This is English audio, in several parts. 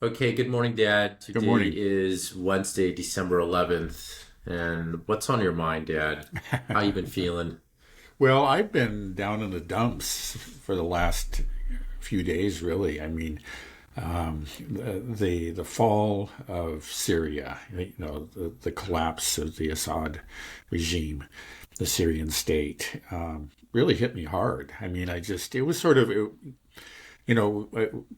Okay, good morning, Dad. Good Today morning. is Wednesday, December 11th. And what's on your mind, Dad? How you been feeling? Well, I've been down in the dumps for the last few days, really. The fall of Syria, the collapse of the Assad regime, the Syrian state, really hit me hard. It was sort of,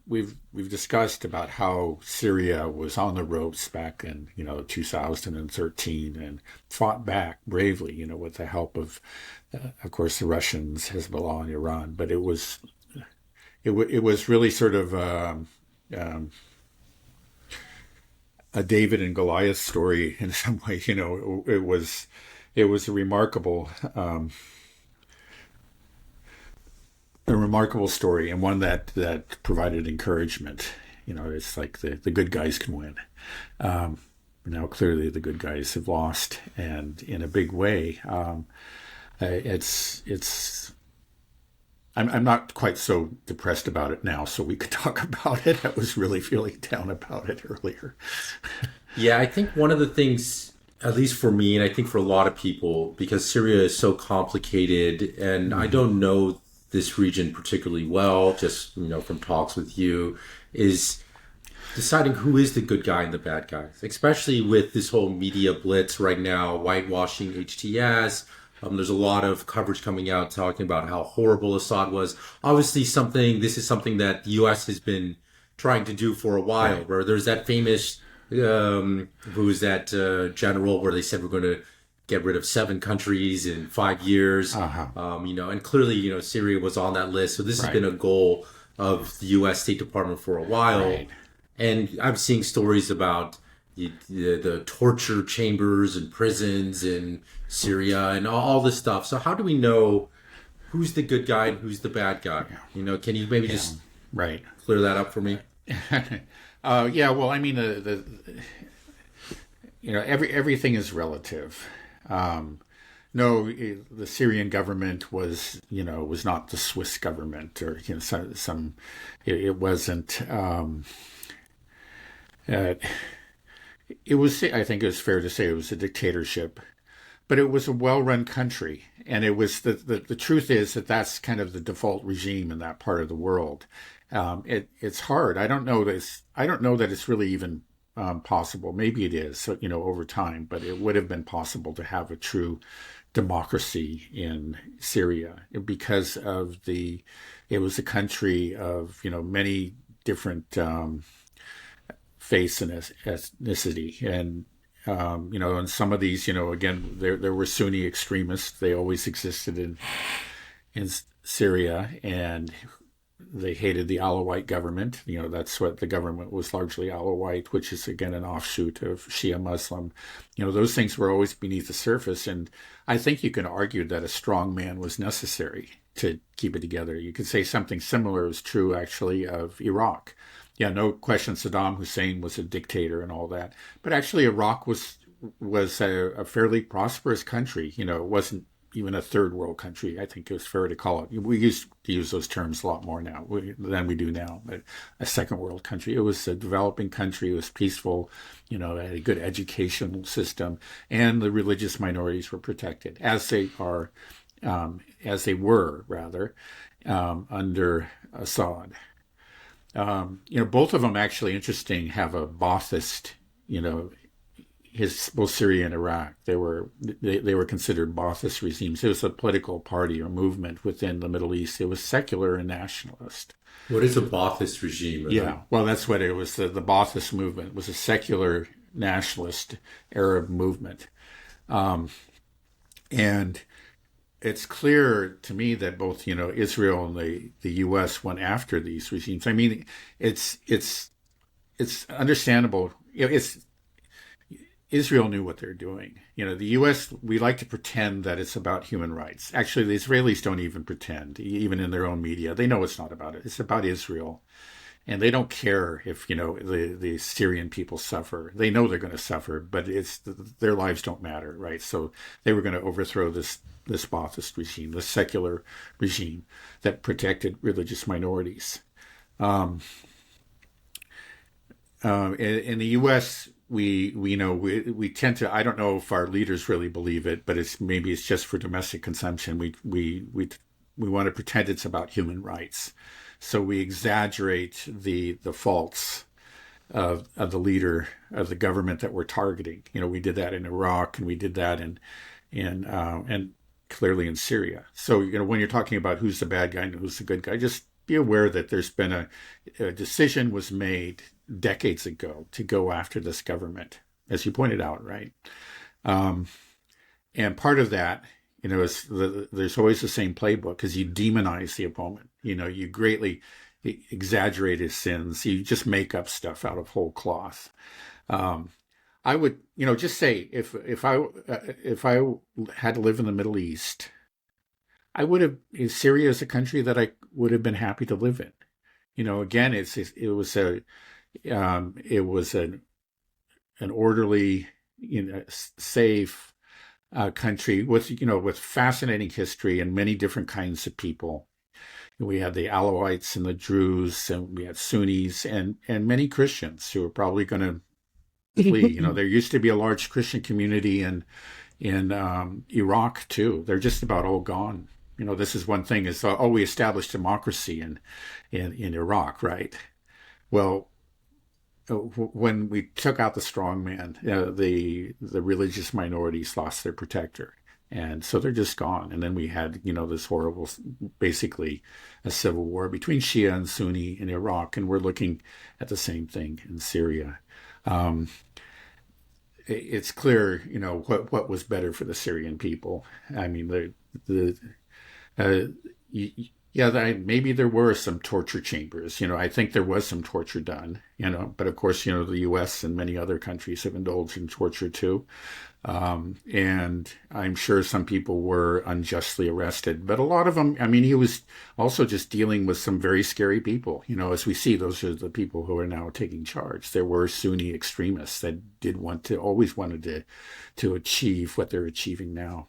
we've discussed about how Syria was on the ropes back in 2013 and fought back bravely, with the help of course, the Russians, Hezbollah, and Iran. But it was really sort of um, a David and Goliath story in some ways. It was a remarkable story, and one that provided encouragement. It's like the good guys can win. Now clearly the good guys have lost, and in a big way. It's I'm not quite so depressed about it now, so we could talk about it. I was really feeling down about it earlier. Yeah, I think one of the things, at least for me, and I think for a lot of people, because Syria is so complicated, and I Hmm. don't know this region particularly well, just, from talks with you, is deciding who is the good guy and the bad guy, especially with this whole media blitz right now, whitewashing HTS. There's a lot of coverage coming out talking about how horrible Assad was. Obviously, this is something that the U.S. has been trying to do for a while. Right. Where there's that famous, who's that general where they said we're going to get rid of 7 countries in 5 years. Uh-huh. And clearly, Syria was on that list. So this has Right. been a goal of the U.S. State Department for a while. Right. And I'm seeing stories about the torture chambers and prisons in Syria and all this stuff. So how do we know who's the good guy and who's the bad guy? Can you maybe Yeah. just Right. clear that up for me? Yeah. Well, I mean, everything is relative. No, the Syrian government was not the Swiss government, or it wasn't. Uh, it was. I think it was fair to say it was a dictatorship, but it was a well-run country, and it was the truth is that that's kind of the default regime in that part of the world. It's hard. I don't know that it's really even possible. Maybe it is, so, over time, but it would have been possible to have a true democracy in Syria because it was a country of many different faiths and ethnicity, and some of these, again, there were Sunni extremists. They always existed in Syria, and they hated the Alawite government. That's what the government was, largely Alawite, which is again an offshoot of Shia Muslim. Those things were always beneath the surface, and I think you can argue that a strong man was necessary to keep it together. You could say something similar is true actually of Iraq. Yeah, no question Saddam Hussein was a dictator and all that, but actually Iraq was a fairly prosperous country. It wasn't even a third world country. I think it was fair to call it. We used to use those terms a lot more now than we do now, but a second world country. It was a developing country. It was peaceful. It had a good educational system, and the religious minorities were protected, as they were rather, under Assad. Both of them actually interesting have a Ba'athist, both Syria and Iraq. They were considered Ba'athist regimes. It was a political party or movement within the Middle East. It was secular and nationalist. What is a Ba'athist regime? Yeah, well, that's what it was. The Ba'athist movement was a secular nationalist Arab movement, and it's clear to me that both Israel and the U.S. went after these regimes. I mean, it's understandable. It's Israel knew what they're doing. The U.S., we like to pretend that it's about human rights. Actually, the Israelis don't even pretend, even in their own media. They know it's not about it. It's about Israel. And they don't care if, the Syrian people suffer. They know they're going to suffer, but their lives don't matter, right? So they were going to overthrow this Ba'athist regime, this secular regime that protected religious minorities. in the U.S., we tend to. I don't know if our leaders really believe it, but maybe it's just for domestic consumption. We want to pretend it's about human rights, so we exaggerate the faults of the leader of the government that we're targeting. We did that in Iraq, and we did that and clearly in Syria. So when you're talking about who's the bad guy and who's the good guy, just be aware that there's been a decision was made decades ago to go after this government, as you pointed out, right? And part of that, is there's always the same playbook, because you demonize the opponent. You greatly exaggerate his sins. You just make up stuff out of whole cloth. I would, just say if I had to live in the Middle East, Syria is a country that I would have been happy to live in. Again, it was an orderly, safe country with fascinating history and many different kinds of people. We had the Alawites and the Druze, and we had Sunnis and many Christians who were probably going to flee. There used to be a large Christian community in Iraq too. They're just about all gone. This is one thing is, we established democracy in Iraq, right? Well, when we took out the strongman, the religious minorities lost their protector. And so they're just gone. And then we had, this horrible, basically a civil war between Shia and Sunni in Iraq. And we're looking at the same thing in Syria. It's clear, what was better for the Syrian people. I mean, maybe there were some torture chambers. I think there was some torture done, but of course, the U.S. and many other countries have indulged in torture too. And I'm sure some people were unjustly arrested, but a lot of them, he was also just dealing with some very scary people. As we see, those are the people who are now taking charge. There were Sunni extremists that always wanted to achieve what they're achieving now.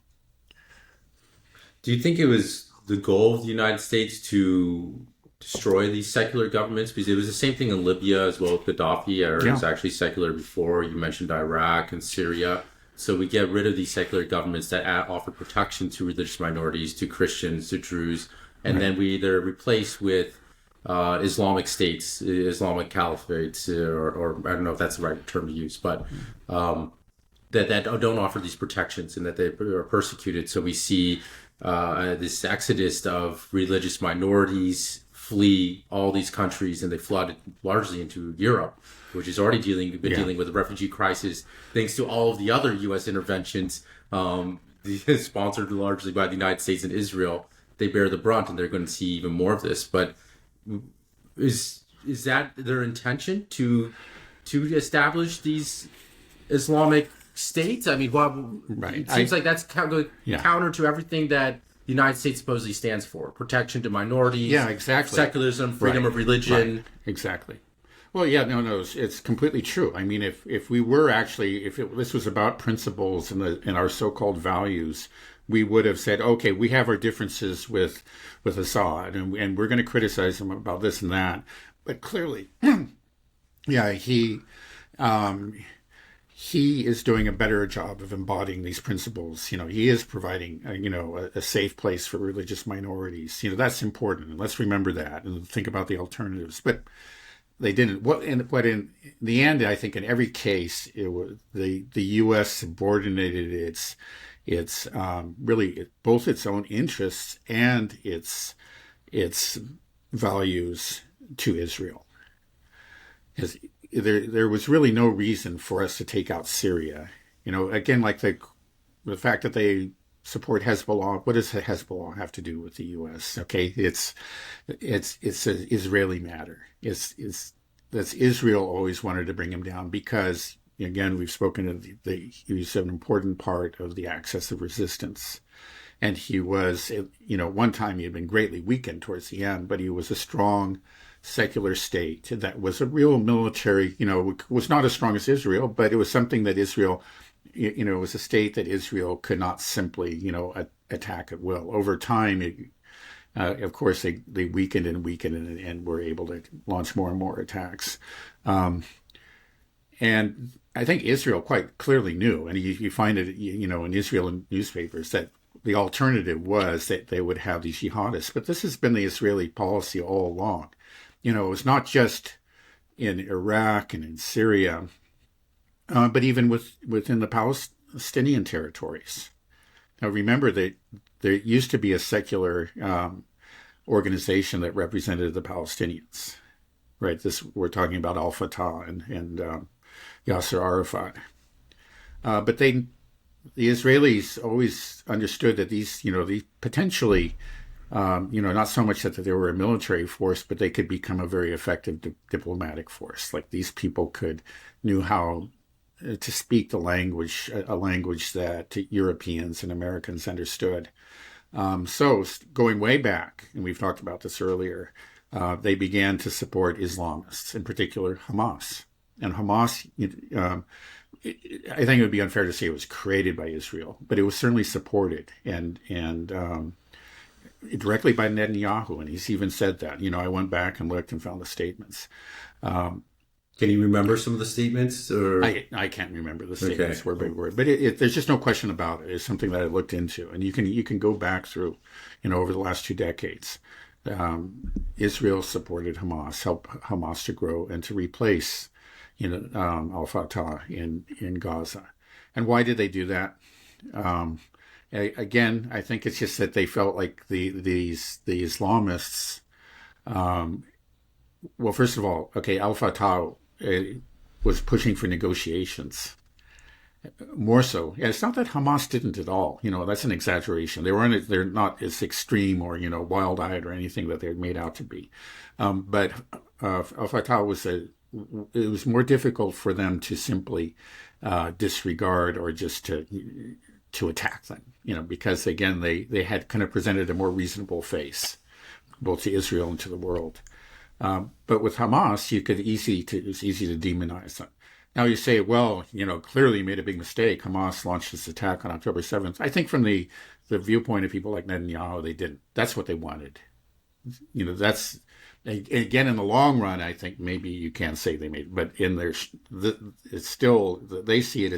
Do you think it was the goal of the United States to destroy these secular governments? Because it was the same thing in Libya as well with Gaddafi. It was actually secular before. You mentioned Iraq and Syria. So we get rid of these secular governments that offer protection to religious minorities, to Christians, to Druze, and then we either replace with Islamic states, Islamic caliphates, or I don't know if that's the right term to use, but that don't offer these protections and that they are persecuted. So we see this exodus of religious minorities flee all these countries, and they flooded largely into Europe, which is already dealing with the refugee crisis, thanks to all of the other U.S. interventions, sponsored largely by the United States and Israel. They bear the brunt, and they're going to see even more of this. But is that their intention to establish these Islamic states? I mean, it seems like that's counter to everything that the United States supposedly stands for: protection to minorities, secularism, freedom of religion. Exactly. Well, no, it's completely true. I mean, if we were actually, this was about principles and our so-called values, we would have said, okay, we have our differences with Assad, and we're going to criticize him about this and that. But clearly, he is doing a better job of embodying these principles. He is providing, a safe place for religious minorities. That's important, and let's remember that and think about the alternatives. But they didn't. But in the end, I think in every case, it was the U.S. subordinated its really both its own interests and its values to Israel. Because there was really no reason for us to take out Syria. Again, like the fact that they support Hezbollah. What does Hezbollah have to do with the U.S.? Okay, it's an Israeli matter. That's Israel always wanted to bring him down because, again, we've spoken of he's an important part of the axis of resistance. And he was, one time he had been greatly weakened towards the end, but he was a strong secular state that was a real military, was not as strong as Israel, but it was something that Israel, it was a state that Israel could not simply, attack at will. Over time, of course, they weakened and were able to launch more and more attacks. And I think Israel quite clearly knew, and you find it, in Israeli newspapers, that the alternative was that they would have these jihadists. But this has been the Israeli policy all along. It was not just in Iraq and in Syria, but even within the Palestinian territories. Now, remember that there used to be a secular organization that represented the Palestinians, right? We're talking about Al Fatah and Yasser Arafat. But the Israelis always understood that these potentially, not so much that they were a military force, but they could become a very effective diplomatic force. Like these people knew how to speak a language that Europeans and Americans understood. So going way back, and we've talked about this earlier, they began to support Islamists, in particular Hamas. And Hamas, I think it would be unfair to say it was created by Israel, but it was certainly supported and directly by Netanyahu. And he's even said that. I went back and looked and found the statements. Can you remember some of the statements? Or I can't remember the statements word by word, but there's just no question about it. It's something that I looked into, and you can go back through, over the last 2 decades. Israel supported Hamas, helped Hamas to grow and to replace, Al Fatah in Gaza. And why did they do that? Again, I think it's just that they felt like the Islamists. Well, first of all, Al Fatah was pushing for negotiations. More so, it's not that Hamas didn't at all. That's an exaggeration. They're not as extreme or wild-eyed or anything that they're made out to be. But Al Fatah it was more difficult for them to simply disregard or just to attack them. Because again, they had kind of presented a more reasonable face, both to Israel and to the world. But with Hamas, it was easy to demonize them. Now you say, well, clearly made a big mistake. Hamas launched this attack on October 7th. I think from the viewpoint of people like Netanyahu, they didn't. That's what they wanted. That's, again, in the long run, I think maybe you can say they made, but it's still, they see it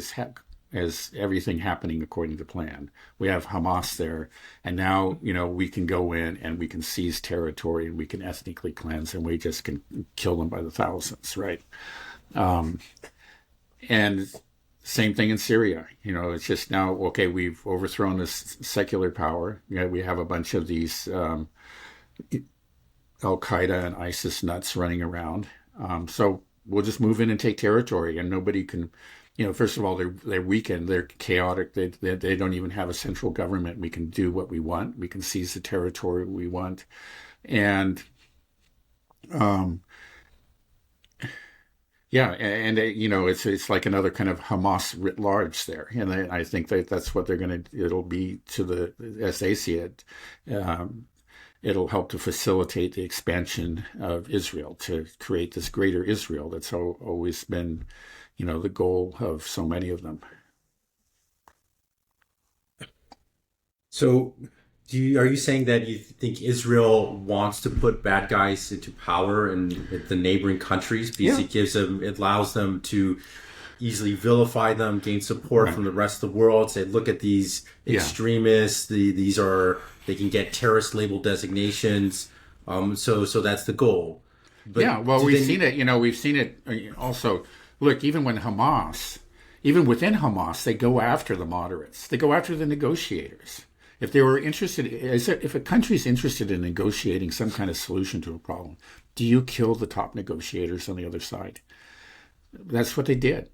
as everything happening according to plan. We have Hamas there, and now, we can go in and we can seize territory and we can ethnically cleanse and we just can kill them by the thousands, right? And same thing in Syria. It's just now, we've overthrown this secular power. We have a bunch of these Al-Qaeda and ISIS nuts running around. So we'll just move in and take territory, and nobody can, first of all, they're weakened, they're chaotic, they don't even have a central government. We can do what we want. We can seize the territory we want. And it's like another kind of Hamas writ large there, and I think that's what it'll be as they see it. It'll help to facilitate the expansion of Israel, to create this greater Israel that's always been, the goal of so many of them. So, are you saying that you think Israel wants to put bad guys into power in the neighboring countries because it allows them to easily vilify them, gain support from the rest of the world, say, look at these extremists, they can get terrorist label designations. So that's the goal. But we've seen it also. Look, even within Hamas, they go after the moderates. They go after the negotiators. If they were interested, if a country's interested in negotiating some kind of solution to a problem, do you kill the top negotiators on the other side? That's what they did.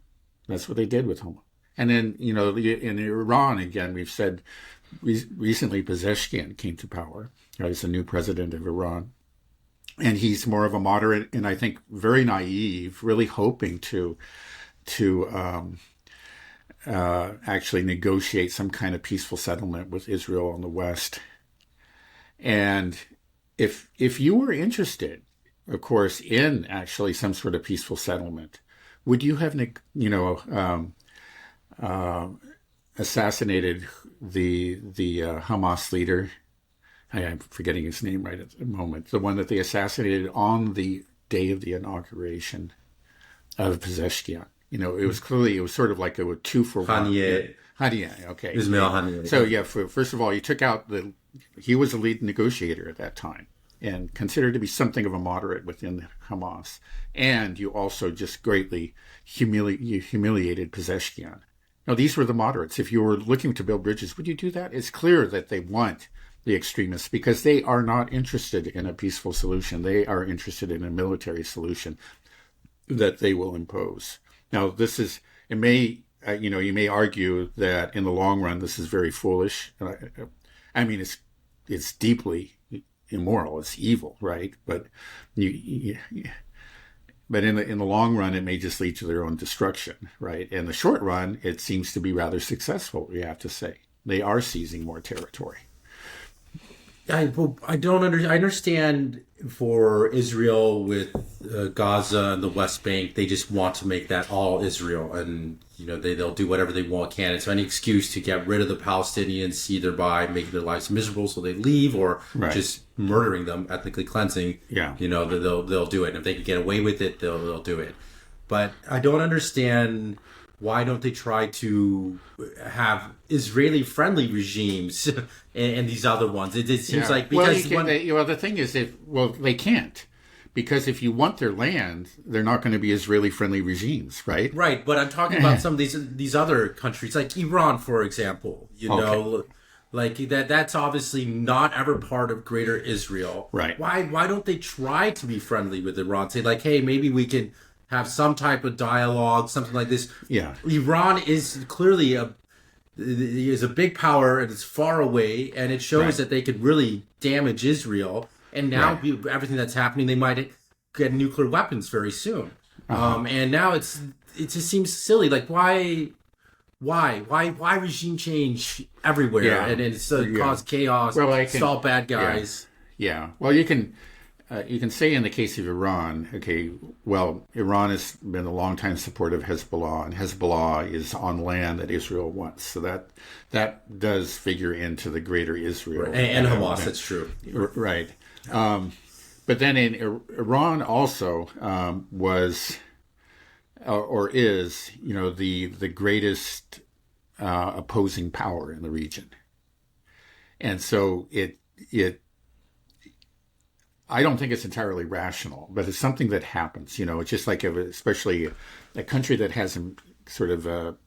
That's what they did with Hamas. And then, in Iran, again, we've said recently Pezeshkian came to power. He's the new president of Iran. And he's more of a moderate and I think very naive, really hoping to actually negotiate some kind of peaceful settlement with Israel on the West. And if you were interested, of course, in actually some sort of peaceful settlement, would you have, assassinated the Hamas leader? I'm forgetting his name right at the moment. The one that they assassinated on the day of the inauguration of Pezeshkian. It was clearly, it was sort of like a 2-for-1. Haniyeh. Haniyeh, okay. Ismail Haniyeh. So yeah, first of all, you took out he was a lead negotiator at that time and considered to be something of a moderate within Hamas. And you also just greatly humiliated Pezeshkian. Now, these were the moderates. If you were looking to build bridges, would you do that? It's clear that they want the extremists because they are not interested in a peaceful solution. They are interested in a military solution that they will impose. Now, it may, you may argue that in the long run, this is very foolish. I mean, it's deeply immoral. It's evil, right? But but in the long run, it may just lead to their own destruction, right? In the short run, it seems to be rather successful, we have to say. They are seizing more territory. I don't I understand for Israel with Gaza and the West Bank, they just want to make that all Israel, and they'll do whatever they can. It's any excuse to get rid of the Palestinians, either by making their lives miserable so they leave, or just murdering them, ethnically cleansing. Yeah, they'll do it. And if they can get away with it, they'll do it. But I don't understand. Why don't they try to have Israeli-friendly regimes and these other ones? It seems like because the thing is, they can't, because if you want their land, they're not going to be Israeli-friendly regimes, right? Right, but I'm talking about some of these other countries, like Iran, for example. Like that's obviously not ever part of Greater Israel. Right. Why don't they try to be friendly with Iran? Say like, hey, maybe we can have some type of dialogue, something like this. Yeah. Iran is clearly a big power, and it's far away, and it shows that they could really damage Israel. And now everything that's happening, they might get nuclear weapons very soon. And now it just seems silly. Like why regime change everywhere? Yeah. And it's cause chaos, stall bad guys. Yeah. Well, you can say in the case of Iran, Iran has been a long-time supporter of Hezbollah, and Hezbollah is on land that Israel wants. So that does figure into the greater Israel. And Hamas, that's true. Right. But then in Iran also was, or is, the greatest opposing power in the region. And so it I don't think it's entirely rational, but it's something that happens. It's just like, especially a country that has sort of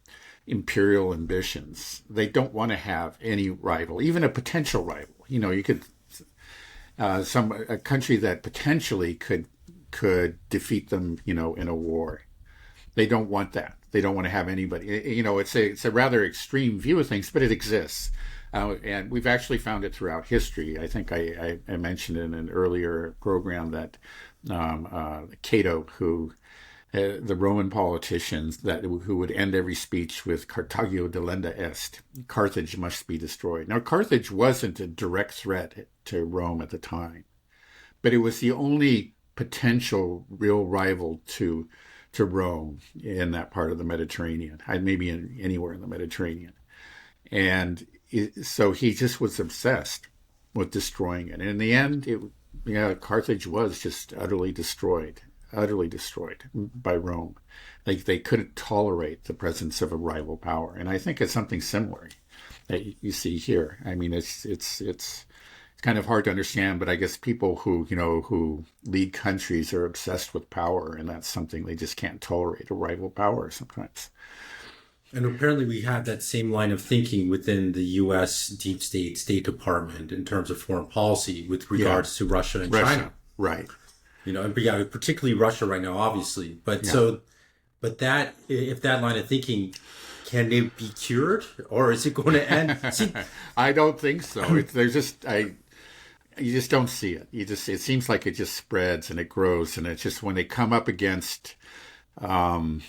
imperial ambitions. They don't want to have any rival, even a potential rival. You could a country that potentially could defeat them. In a war. They don't want that. They don't want to have anybody. It's a rather extreme view of things, but it exists. And we've actually found it throughout history. I think I mentioned in an earlier program that Cato, the Roman politicians who would end every speech with "Carthagio delenda est," Carthage must be destroyed. Now, Carthage wasn't a direct threat to Rome at the time, but it was the only potential real rival to Rome in that part of the Mediterranean, maybe anywhere in the Mediterranean. And so he just was obsessed with destroying it. And in the end, Carthage was just utterly destroyed by Rome. Like they couldn't tolerate the presence of a rival power. And I think it's something similar that you see here. I mean, it's kind of hard to understand, but I guess people who lead countries are obsessed with power, and that's something they just can't tolerate, a rival power sometimes. And apparently we have that same line of thinking within the U.S. deep State Department in terms of foreign policy with regards to Russia and China. Right. Particularly Russia right now, obviously. But that if that line of thinking, can it be cured, or is it going to end? I don't think so. You just don't see it. It seems like it just spreads and it grows, and it's just when they come up against, when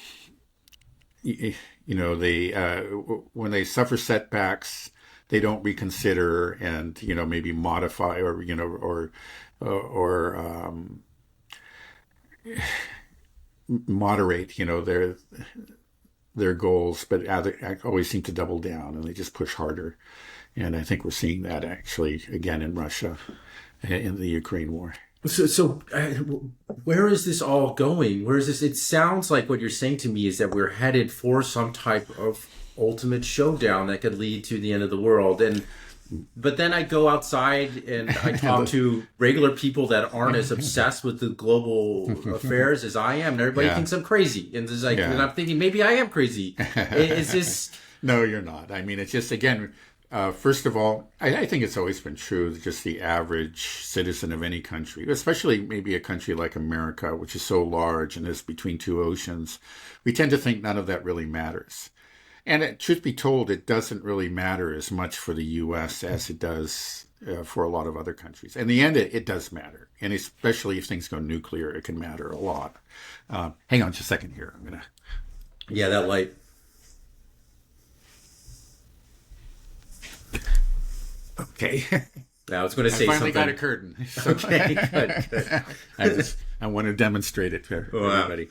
they suffer setbacks, they don't reconsider and maybe modify or moderate their goals, but always seem to double down and they just push harder. And I think we're seeing that actually again in Russia, in the Ukraine war. So, where is this all going? Where is this? It sounds like what you're saying to me is that we're headed for some type of ultimate showdown that could lead to the end of the world. But then I go outside and I talk to regular people that aren't as obsessed with the global affairs as I am, and everybody thinks I'm crazy. And it's like, and I'm thinking maybe I am crazy. Is this? No, you're not. I mean, it's just, again, first of all, I think it's always been true that just the average citizen of any country, especially maybe a country like America, which is so large and is between two oceans, we tend to think none of that really matters. And truth be told, it doesn't really matter as much for the U.S. as it does for a lot of other countries. In the end, it does matter. And especially if things go nuclear, it can matter a lot. Hang on just a second here. I'm going to... Yeah, that light. Okay. I was going to say I finally something. got a curtain. Okay, good. I want to demonstrate it for Wow. everybody.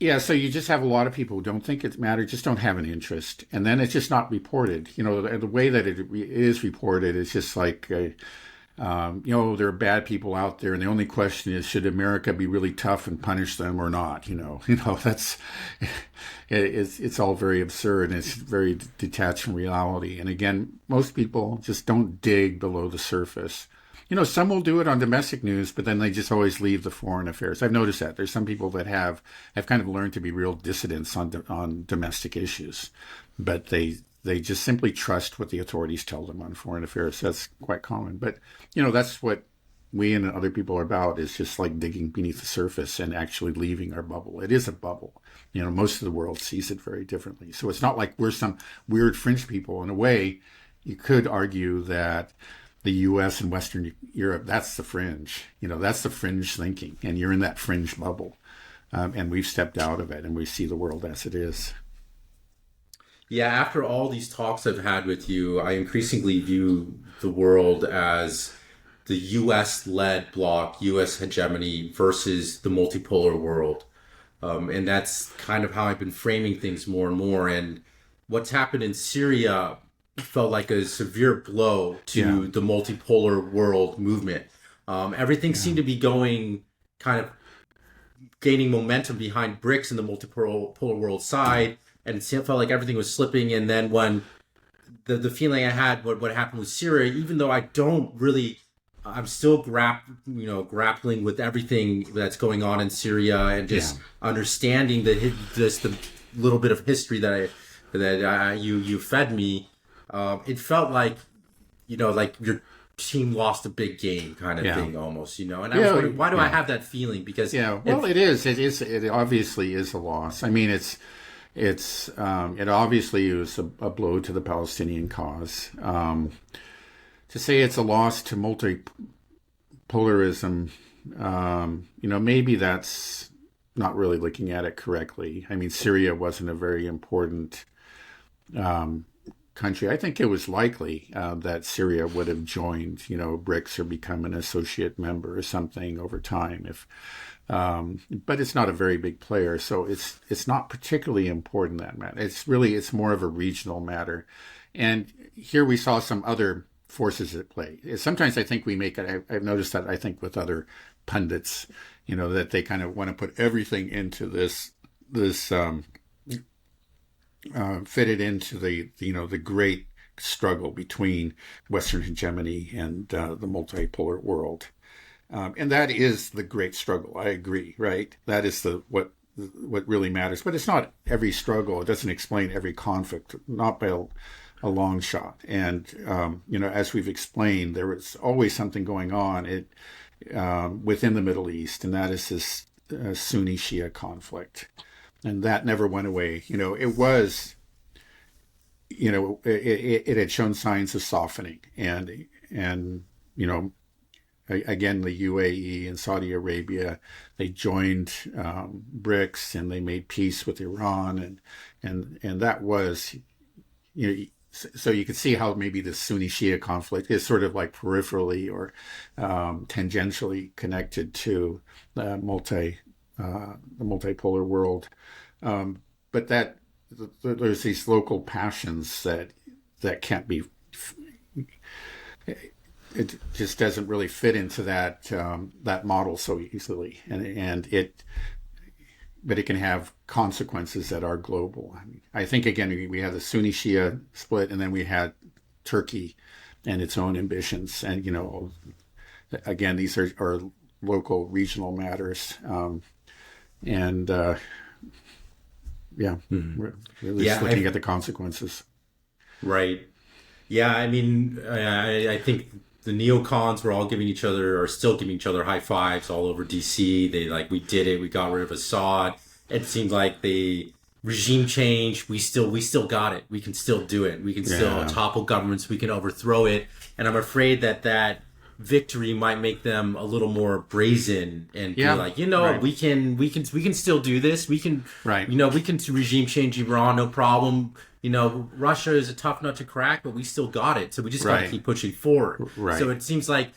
Yeah, so you just have a lot of people who don't think it matters, just don't have an interest, and then it's just not reported. You know, the way that it is reported is just like, you know, there are bad people out there, and the only question is, should America be really tough and punish them or not? You know, that's it's all very absurd, and it's very detached from reality. And again, most people just don't dig below the surface. You know, some will do it on domestic news, but then they just always leave the foreign affairs. I've noticed that. There's some people that have kind of learned to be real dissidents on domestic issues, but they just simply trust what the authorities tell them on foreign affairs. That's quite common. But, you know, that's what we and other people are about, is just like digging beneath the surface and actually leaving our bubble. It is a bubble. You know, most of the world sees it very differently. So it's not like we're some weird fringe people. In a way, you could argue that the U.S. and Western Europe, that's the fringe. You know, that's the fringe thinking, and you're in that fringe bubble. And we've stepped out of it, and we see the world as it is. Yeah, after all these talks I've had with you, I increasingly view the world as the U.S.-led bloc, U.S. hegemony versus the multipolar world. And that's kind of how I've been framing things more and more. And what's happened in Syria felt like a severe blow to the multipolar world movement. Everything seemed to be going kind of gaining momentum behind BRICS and the multipolar world side, and it felt like everything was slipping. And then when the feeling I had what happened with Syria, even though I don't really, I'm still grappling with everything that's going on in Syria and just understanding the little bit of history that you fed me. It felt like, like your team lost a big game kind of thing almost, And I was wondering, why do I have that feeling? Because it obviously is a loss. I mean, it obviously was a blow to the Palestinian cause. To say it's a loss to multipolarism, maybe that's not really looking at it correctly. I mean, Syria wasn't a very important country. I think it was likely that Syria would have joined, BRICS or become an associate member or something over time. But it's not a very big player, so it's not particularly important, that matter. It's more of a regional matter. And here we saw some other forces at play. Sometimes I think we make it. I've noticed that, I think, with other pundits, that they kind of want to put everything into this fit it into the great struggle between Western hegemony and the multipolar world, and that is the great struggle. I agree, right? That is what really matters. But it's not every struggle. It doesn't explain every conflict, not by a long shot. And as we've explained, there was always something going on within the Middle East, and that is this Sunni Shia conflict. And that never went away. It was, it had shown signs of softening. And again, the UAE and Saudi Arabia, they joined BRICS, and they made peace with Iran. And that was, so you could see how maybe the Sunni Shia conflict is sort of like peripherally or tangentially connected to the multipolar world, but that there's these local passions that can't be. it just doesn't really fit into that model so easily, but it can have consequences that are global. I think again we had the Sunni Shia split, and then we had Turkey and its own ambitions, and again these are local, regional matters, and we're really just looking at the consequences. Right. Yeah, I mean, I think the neocons were all are still giving each other high fives all over DC. They like, we did it. We got rid of Assad. It seemed like the regime change. We still got it. We can still do it. We can still topple governments. We can overthrow it. And I'm afraid that victory might make them a little more brazen and be like, right. we can still do this. We can, right. We can regime change Iran, no problem. Russia is a tough nut to crack, but we still got it. So we just got to keep pushing forward. Right. So it seems like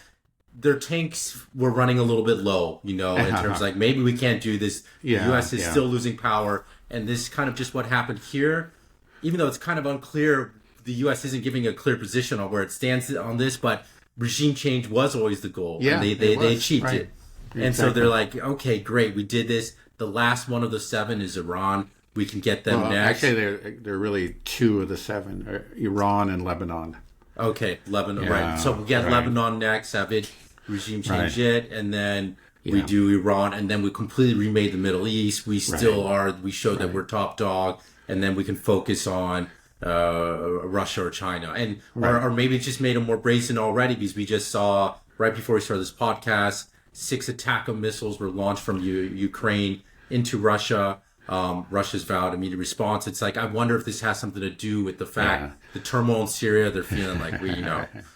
their tanks were running a little bit low, in terms of like, maybe we can't do this. The U.S. is still losing power. And this is kind of just what happened here. Even though it's kind of unclear, the U.S. isn't giving a clear position on where it stands on this, but regime change was always the goal. Yeah, and they achieved it. Exactly. And so they're like, okay, great, we did this. The last one of the 7 is Iran. We can get them next. Actually, they're really 2 of the 7, Iran and Lebanon. Okay, Lebanon, right. So we get Lebanon next, have it, regime change it, and then we do Iran, and then we completely remade the Middle East. We still we showed that we're top dog, and then we can focus on Russia or China. And or maybe it just made them more brazen already, because we just saw, right before we started this podcast, 6 attack missiles were launched from Ukraine into Russia. Russia's vowed immediate response. It's like, I wonder if this has something to do with the fact the turmoil in Syria, they're feeling like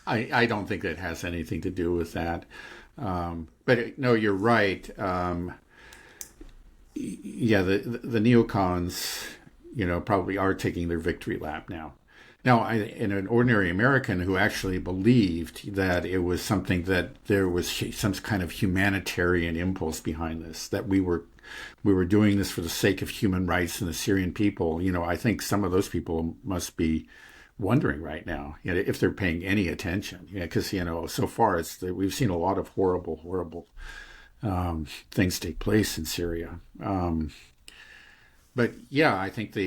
I don't think that has anything to do with that. But no, you're right. The neocons, probably are taking their victory lap now. Now, in an ordinary American who actually believed that it was something, that there was some kind of humanitarian impulse behind this, that we were doing this for the sake of human rights and the Syrian people, I think some of those people must be wondering right now, if they're paying any attention, because, so far we've seen a lot of horrible things take place in Syria. But I think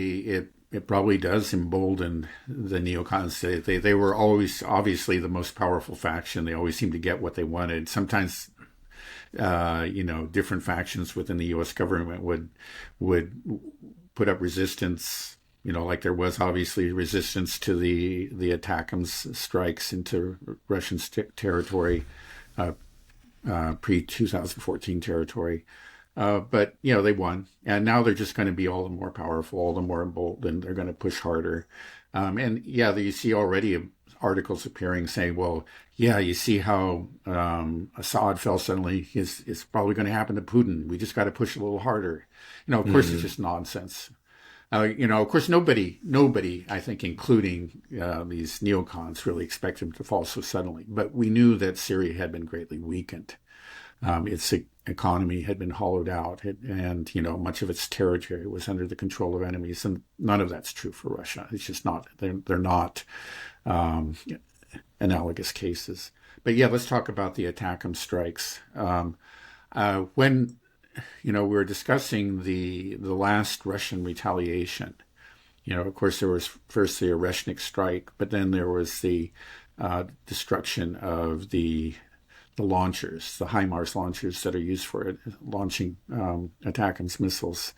it probably does embolden the neocons. They were always obviously the most powerful faction. They always seemed to get what they wanted. Sometimes, different factions within the U.S. government would put up resistance. Like there was obviously resistance to the ATACMS strikes into Russian territory, pre-2014 territory. But, they won. And now they're just going to be all the more powerful, all the more emboldened. They're going to push harder. You see already articles appearing saying, well, you see how Assad fell suddenly. It's probably going to happen to Putin. We just got to push a little harder. Of course, it's just nonsense. Of course, nobody, I think, including these neocons, really expect him to fall so suddenly. But we knew that Syria had been greatly weakened. Its economy had been hollowed out, and much of its territory was under the control of enemies. And none of that's true for Russia. It's just not. They're not analogous cases. But let's talk about the ATACMS strikes. When we were discussing the last Russian retaliation, of course there was first the Oreshnik strike, but then there was the destruction of the launchers, the HIMARS launchers that are used for launching ATACMS missiles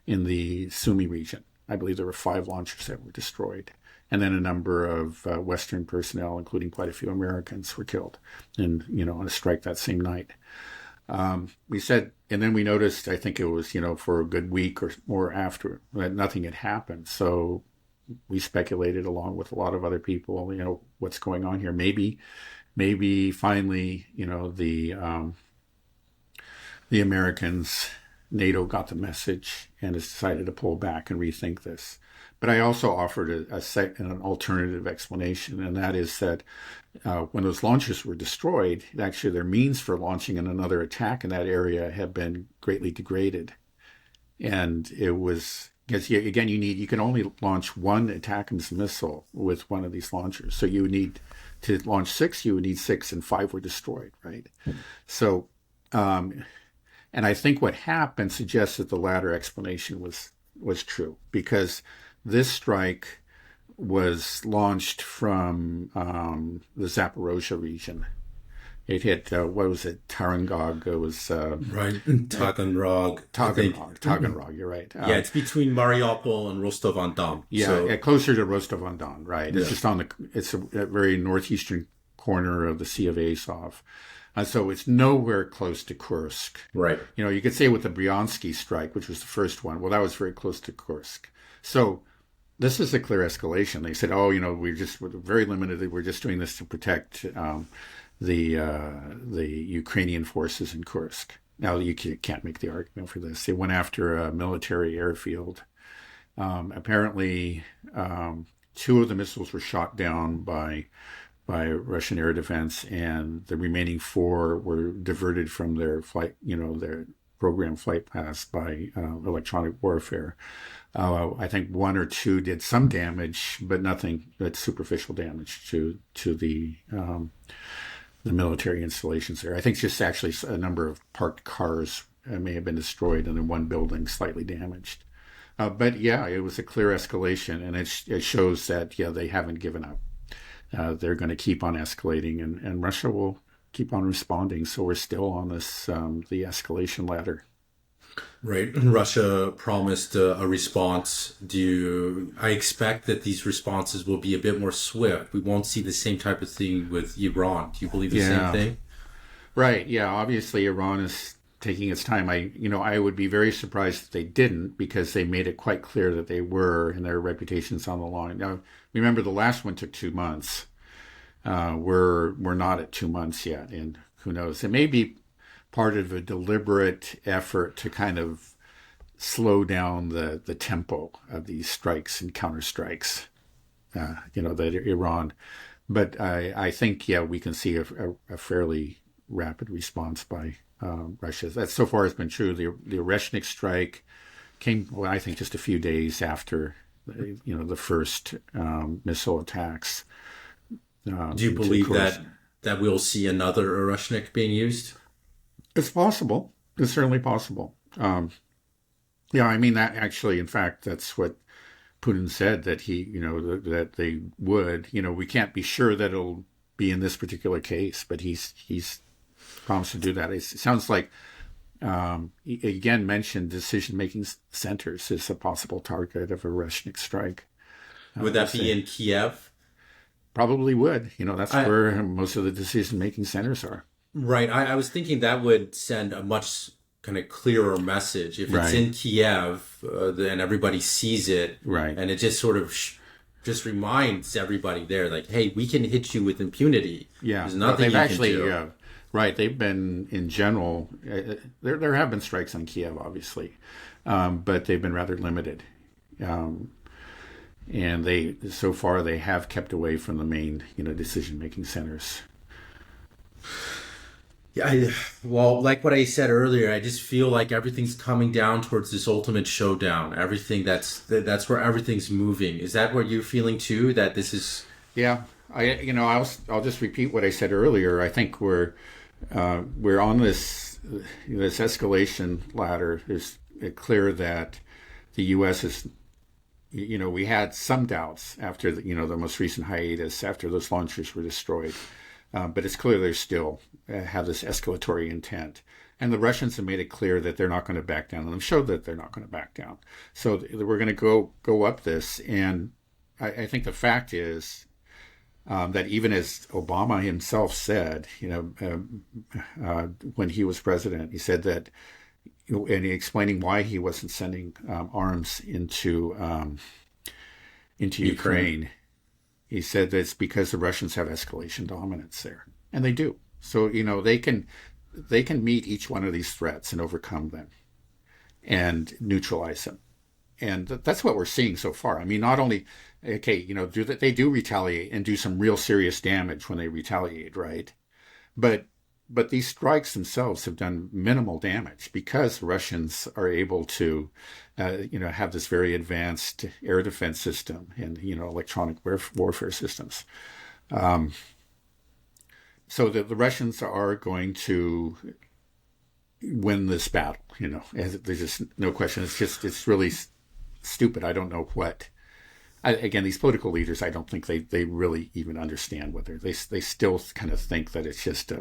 in the Sumy region. I believe there were 5 launchers that were destroyed. And then a number of Western personnel, including quite a few Americans, were killed on a strike that same night. We said, and then we noticed, I think it was, for a good week or more after, that nothing had happened. So we speculated, along with a lot of other people, what's going on here. Maybe finally, the Americans, NATO got the message and has decided to pull back and rethink this. But I also offered an alternative explanation, and that is that when those launchers were destroyed, actually their means for launching another attack in that area had been greatly degraded. And it was Because again, you can only launch one ATACMS missile with one of these launchers. So you would need to launch 6. You would need 6, and 5 were destroyed, right? So, and I think what happened suggests that the latter explanation was true, because this strike was launched from the Zaporozhye region. It hit, what was it, Tarangog. It was... right, Taganrog. Taganrog, you're right. Yeah, it's between Mariupol and Rostov-on-Don. Yeah, so, closer to Rostov-on-Don, right. It's just it's a very northeastern corner of the Sea of Azov. So it's nowhere close to Kursk. Right. You could say with the Bryansky strike, which was the first one, well, that was very close to Kursk. So this is a clear escalation. They said, we're very limited. We're just doing this to protect the Ukrainian forces in Kursk. Now, you can't make the argument for this. They went after a military airfield. Apparently, 2 of the missiles were shot down by Russian air defense, and the remaining 4 were diverted from their flight, their program flight paths by electronic warfare. I think 1 or 2 did some damage, but nothing that's superficial damage to the military installations there. I think just actually a number of parked cars may have been destroyed, and then 1 building slightly damaged. But yeah, it was a clear escalation, and it shows that, they haven't given up. They're going to keep on escalating, and Russia will keep on responding. So we're still on this, the escalation ladder. Right. Russia promised a response. I expect that these responses will be a bit more swift. We won't see the same type of thing with Iran. Do you believe the same thing? Right. Yeah. Obviously, Iran is taking its time. I would be very surprised if they didn't, because they made it quite clear that they were, and their reputation's on the line. Now, remember, the last one took 2 months. We're not at 2 months yet, and who knows? It may be part of a deliberate effort to kind of slow down the tempo of these strikes and counterstrikes, that Iran. But I think, we can see a fairly rapid response by Russia. That so far has been true. The Oreshnik strike came, I think, just a few days after, the first missile attacks. Do you believe that we'll see another Oreshnik being used? It's possible. It's certainly possible. That actually, in fact, that's what Putin said, that that they would. We can't be sure that it'll be in this particular case, but he's promised to do that. It sounds like, he again mentioned decision-making centers as a possible target of a Oreshnik strike. Would that be in Kiev? Probably would. That's where most of the decision-making centers are. Right. I was thinking that would send a much kind of clearer message. If it's in Kiev, then everybody sees it. Right. And it just sort of just reminds everybody there, like, hey, we can hit you with impunity. Yeah. There's nothing you can do. Right. They've been, in general, there have been strikes on Kiev, obviously, but they've been rather limited. And so far they have kept away from the main, decision-making centers. Yeah, like what I said earlier, I just feel like everything's coming down towards this ultimate showdown. Everything that's where everything's moving. Is that what you're feeling too? That this is? Yeah, I'll just repeat what I said earlier. I think we're on this escalation ladder. It's clear that the U.S. is. We had some doubts after the most recent hiatus, after those launchers were destroyed. But it's clear they still have this escalatory intent. And the Russians have made it clear that they're not going to back down, and they've showed that they're not going to back down. So we're going to go up this. And I think the fact is that even as Obama himself said, when he was president, he said that, and explaining why he wasn't sending arms into Ukraine. He said that it's because the Russians have escalation dominance there, and they do. So they can meet each one of these threats and overcome them, and neutralize them, and that's what we're seeing so far. I mean, not only they do retaliate and do some real serious damage when they retaliate, right? But but these strikes themselves have done minimal damage because the Russians are able to, have this very advanced air defense system and, electronic warfare systems. So the Russians are going to win this battle, there's just no question. It's really stupid. I don't know what. Again, these political leaders, I don't think they really even understand whether they still kind of think that it's just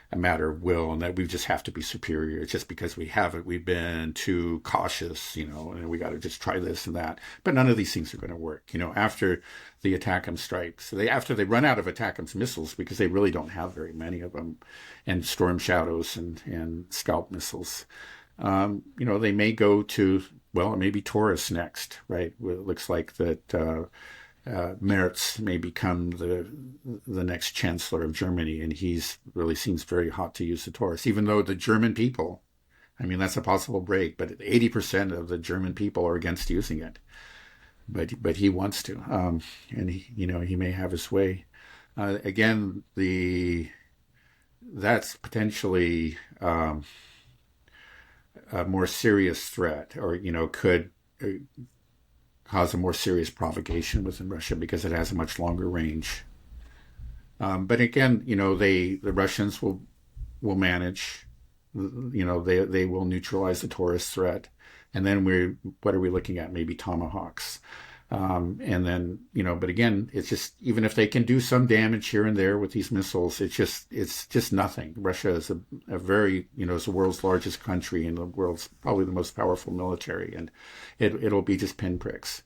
a matter of will and that we just have to be superior. It's just because we haven't, we've been too cautious, and we got to just try this and that. But none of these things are going to work. After the ATACMS strikes, after they run out of ATACMS missiles, because they really don't have very many of them, and Storm Shadows and Scalp missiles, they may go to, well, it may be Taurus next, right? Well, it looks like that Merz may become the next chancellor of Germany, and he's really seems very hot to use the Taurus, even though the German people, that's a possible break, but 80% of the German people are against using it. But he wants to, and he may have his way. Again, that's potentially a more serious threat, or could cause a more serious provocation within Russia because it has a much longer range. But again, the Russians will manage. They will neutralize the Taurus threat, and then what are we looking at? Maybe Tomahawks. And then, but again, it's just, even if they can do some damage here and there with these missiles, it's just nothing. Russia is a very, is the world's largest country and the world's probably the most powerful military, and it'll be just pinpricks.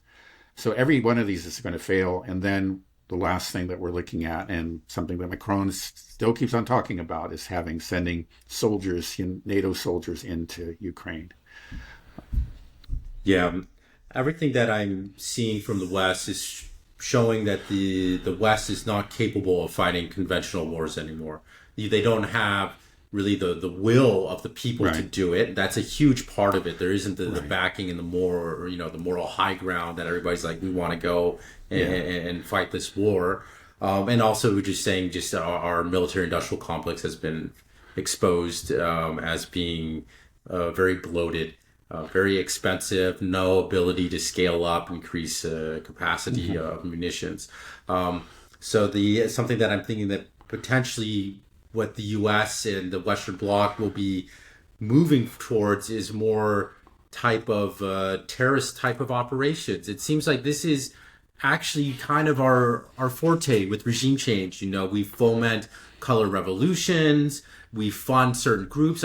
So every one of these is going to fail. And then the last thing that we're looking at, and something that Macron still keeps on talking about, is sending soldiers, NATO soldiers into Ukraine. Yeah. Everything that I'm seeing from the West is showing that the West is not capable of fighting conventional wars anymore. They don't have really the will of the people to do it. That's a huge part of it. There isn't the backing and the moral high ground that everybody's like, we want to go and fight this war. And also just saying, our military industrial complex has been exposed as being very bloated. Very expensive, no ability to scale up, increase capacity of munitions. So something that I'm thinking that potentially what the U.S. and the Western Bloc will be moving towards is more type of terrorist type of operations. It seems like this is actually kind of our forte with regime change. We foment color revolutions, we fund certain groups.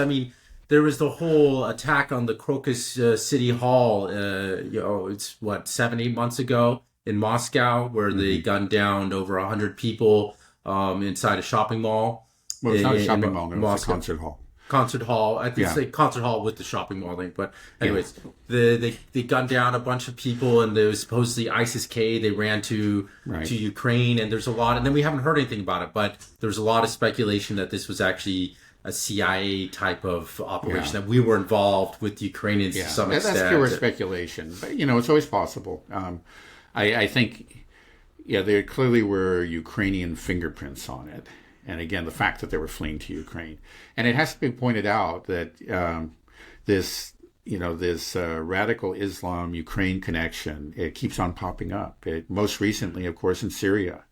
There was the whole attack on the Crocus City Hall, it's 7-8 months ago in Moscow, where they gunned down over 100 people inside a shopping mall. Well, it's not a shopping mall, no, it's a concert hall. Concert hall. I think it's a concert hall with the shopping mall thing. But anyways, they gunned down a bunch of people, and there was supposedly ISIS-K. They ran to Ukraine, and there's a lot. And then we haven't heard anything about it, but there's a lot of speculation that this was actually a CIA type of operation, that we were involved with the Ukrainians to some extent. That's pure speculation, but it's always possible. I think, there clearly were Ukrainian fingerprints on it, and again, the fact that they were fleeing to Ukraine, and it has to be pointed out that this radical Islam Ukraine connection, it keeps on popping up. Most recently, of course, in Syria.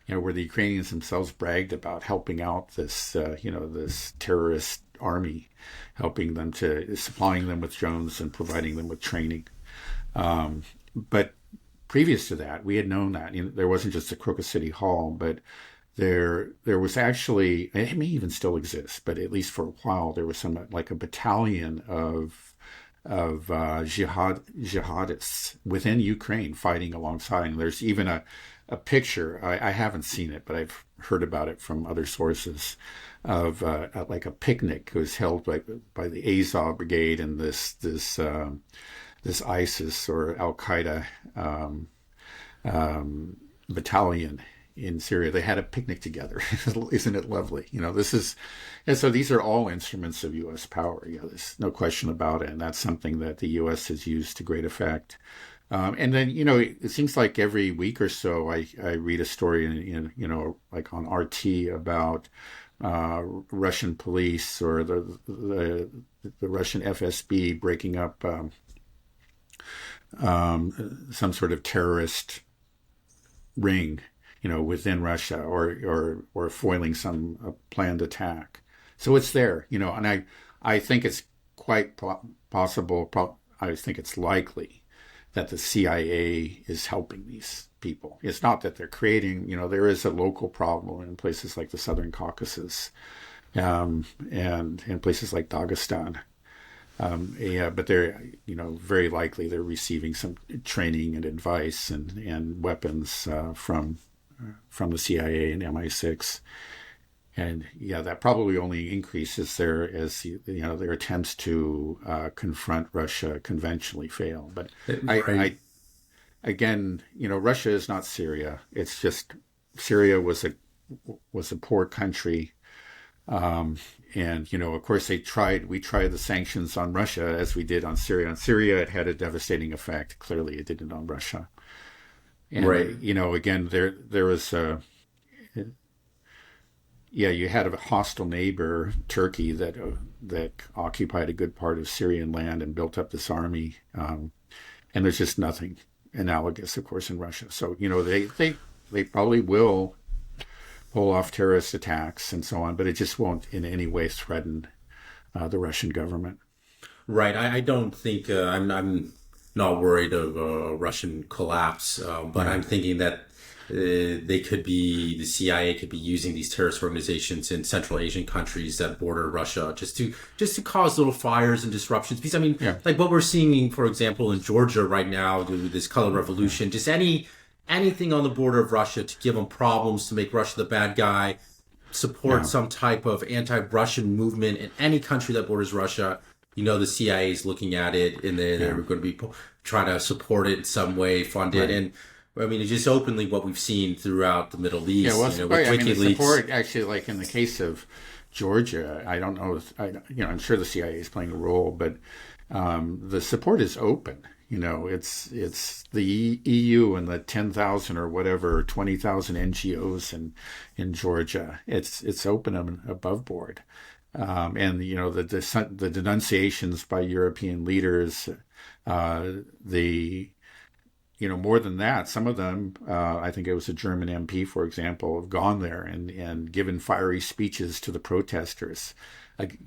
Where the Ukrainians themselves bragged about helping out this, this terrorist army, supplying them with drones and providing them with training. But previous to that, we had known that there wasn't just the Crocus City Hall, but there was actually, it may even still exist, but at least for a while, there was some like a battalion of jihadists within Ukraine fighting alongside. And there's even a picture, I haven't seen it, but I've heard about it from other sources, of like a picnic that was held by the Azov Brigade and this ISIS or Al Qaeda battalion in Syria. They had a picnic together. Isn't it lovely? And so these are all instruments of U.S. power. There's no question about it, and that's something that the U.S. has used to great effect. And then, it seems like every week or so, I read a story in like on RT about Russian police or the Russian FSB breaking up some sort of terrorist ring, within Russia, or foiling some planned attack. So it's there, and I think it's quite possible. I think it's likely that the CIA is helping these people. It's not that they're creating, there is a local problem in places like the Southern Caucasus, and in places like Dagestan. But they're, very likely they're receiving some training and advice and weapons from the CIA and MI6. And that probably only increases their attempts to confront Russia conventionally fail. But Right. again, Russia is not Syria. It's just Syria was a poor country. And, of course, we tried the sanctions on Russia as we did on Syria. On Syria, it had a devastating effect. Clearly, it didn't on Russia. And, Right. Again, there was you had a hostile neighbor, Turkey, that occupied a good part of Syrian land and built up this army. And there's just nothing analogous, of course, in Russia. So, they probably will pull off terrorist attacks and so on, but it just won't in any way threaten the Russian government. Right. I don't think I'm not worried of a Russian collapse, but I'm thinking that the CIA could be using these terrorist organizations in Central Asian countries that border Russia just to cause little fires and disruptions. Because like what we're seeing, for example, in Georgia right now, with this color revolution, just anything on the border of Russia to give them problems, to make Russia the bad guy, support some type of anti-Russian movement in any country that borders Russia. The CIA is looking at it, and they're going to be trying to support it in some way, fund it, and it's just openly what we've seen throughout the Middle East. With WikiLeaks. The support, actually, like in the case of Georgia, I don't know. I'm sure the CIA is playing a role, but the support is open. It's the EU and the 10,000 or whatever, 20,000 NGOs in Georgia. It's open and above board. And, the denunciations by European leaders, more than that, some of them, I think it was a German MP, for example, have gone there and given fiery speeches to the protesters,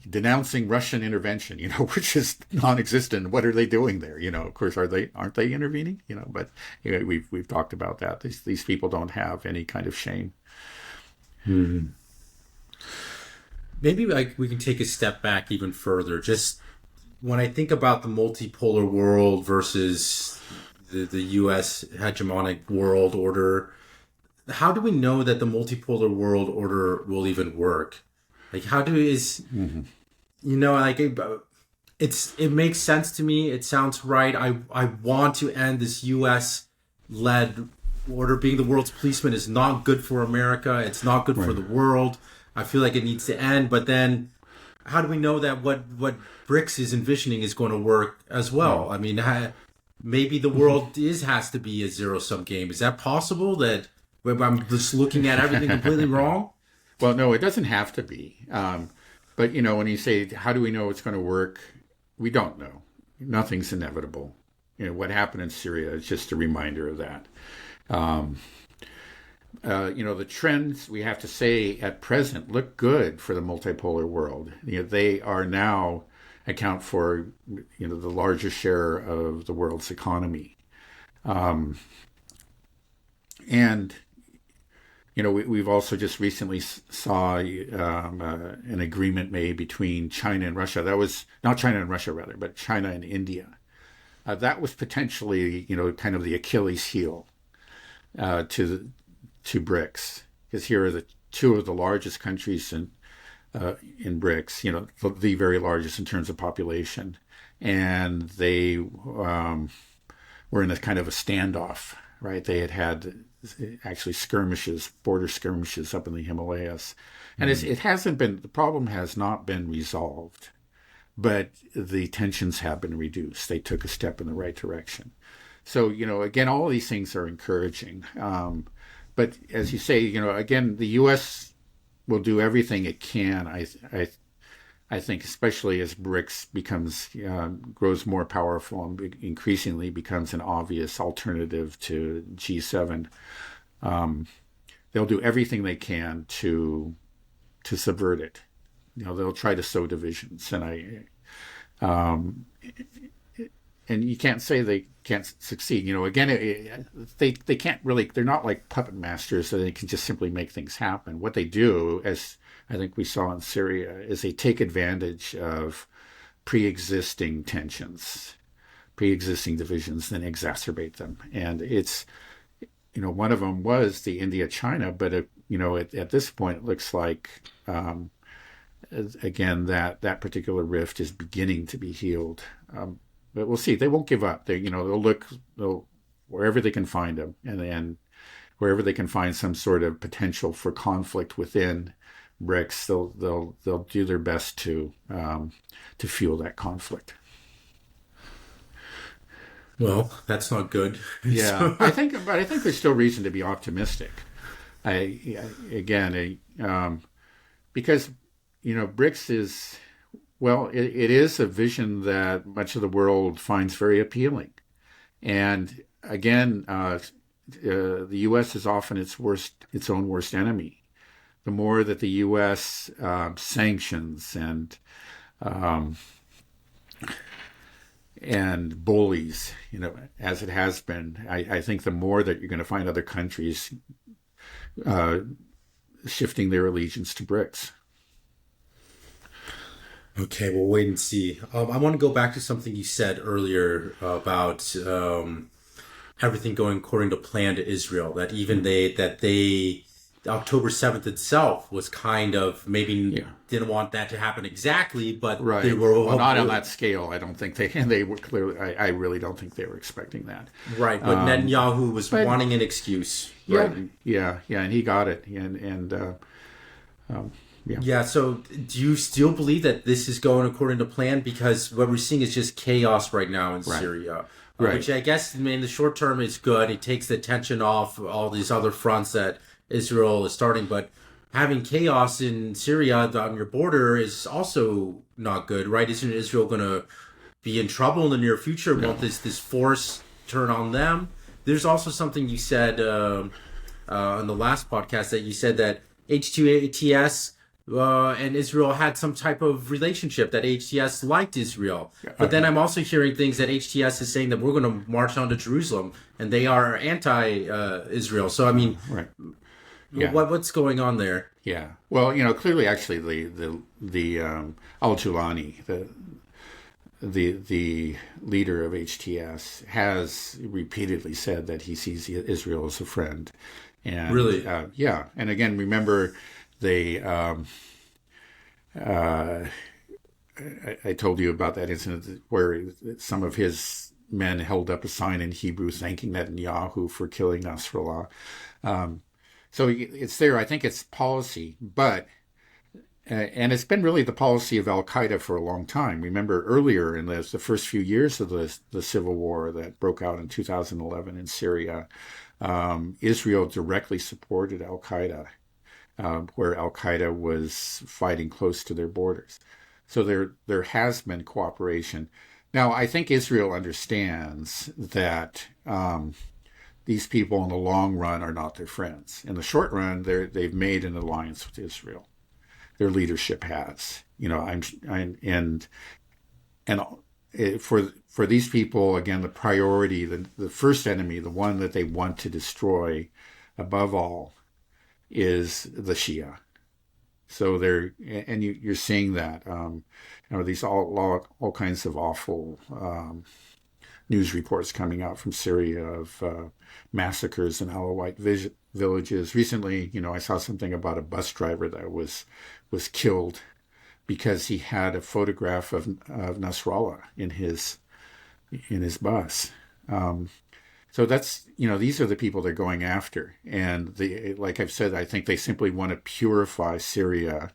denouncing Russian intervention, which is non-existent. What are they doing there? Of course, aren't they intervening? But we've talked about that. These people don't have any kind of shame. Maybe we can take a step back even further. Just when I think about the multipolar world versus the U.S. hegemonic world order, how do we know that the multipolar world order will even work? It makes sense to me. It sounds right. I want to end this U.S. led order. Being the world's policeman is not good for America. It's not good for the world. I feel like it needs to end. But then how do we know that what BRICS is envisioning is going to work as well? Maybe the world has to be a zero-sum game. Is that possible, that I'm just looking at everything completely wrong? Well, no, it doesn't have to be. But, when you say, how do we know it's going to work? We don't know. Nothing's inevitable. What happened in Syria is just a reminder of that. The trends, we have to say, at present look good for the multipolar world. They are now account for, the largest share of the world's economy. And we've also just recently saw an agreement made between China and Russia. That was not China and Russia, rather, but China and India. That was potentially, kind of the Achilles heel to BRICS, because here are the two of the largest countries in BRICS. The very largest in terms of population, and they were in a kind of a standoff. Right, they had actually border skirmishes up in the Himalayas. And it hasn't been, the problem has not been resolved, but the tensions have been reduced. They took a step in the right direction. So, again, all of these things are encouraging. But as you say, again, the U.S. will do everything it can. I think, especially as BRICS grows more powerful and increasingly becomes an obvious alternative to G7, they'll do everything they can to subvert it. They'll try to sow divisions, and you can't say they can't succeed. Again, they can't really. They're not like puppet masters, so they can just simply make things happen. What they do, as I think we saw in Syria, is they take advantage of pre-existing tensions, pre-existing divisions, then exacerbate them. And it's, one of them was the India-China, but at this point, it looks like again that particular rift is beginning to be healed. But we'll see. They won't give up. They'll look wherever they can find them, and then wherever they can find some sort of potential for conflict within BRICS, they'll do their best to fuel that conflict. Well, that's not good. Yeah, I think there's still reason to be optimistic. Because BRICS is. Well, it is a vision that much of the world finds very appealing. And again, the U.S. is often its own worst enemy. The more that the U.S. sanctions and bullies, as it has been, I think the more that you're going to find other countries shifting their allegiance to BRICS. Okay, we'll wait and see. I want to go back to something you said earlier about everything going according to plan to Israel. That even October 7th itself was kind of didn't want that to happen exactly, but right. They were not on that scale. I don't think they were clearly. I really don't think they were expecting that. Right, but Netanyahu was wanting an excuse. Right? Yeah, and he got it, Yeah, so do you still believe that this is going according to plan? Because what we're seeing is just chaos right now in Syria. Which I guess in the short term is good. It takes the tension off all these other fronts that Israel is starting. But having chaos in Syria on your border is also not good, right? Isn't Israel going to be in trouble in the near future? Won't this force turn on them? There's also something you said on the last podcast that you said that H2ATS and Israel had some type of relationship, that HTS liked Israel. But then I'm also hearing things that HTS is saying that we're going to march on to Jerusalem and they are anti-Israel. So, what's going on there? Yeah. Well, clearly, actually, the Al-Julani, the leader of HTS, has repeatedly said that he sees Israel as a friend. And, really? Yeah. And again, remember, I told you about that incident where some of his men held up a sign in Hebrew thanking Netanyahu for killing Nasrallah. So it's there. I think it's policy, but and it's been really the policy of Al-Qaeda for a long time. Remember earlier in the first few years of the civil war that broke out in 2011 in Syria, Israel directly supported Al-Qaeda. Where Al-Qaeda was fighting close to their borders. So there has been cooperation. Now, I think Israel understands that these people in the long run are not their friends. In the short run, they've made an alliance with Israel. Their leadership has. For these people, again, the priority, the first enemy, the one that they want to destroy above all, is the Shia. So you're seeing that, these all kinds of awful news reports coming out from Syria of massacres in Alawite villages. Recently, I saw something about a bus driver that was killed because he had a photograph of Nasrallah in his bus. So that's, these are the people they're going after. And like I've said, I think they simply want to purify Syria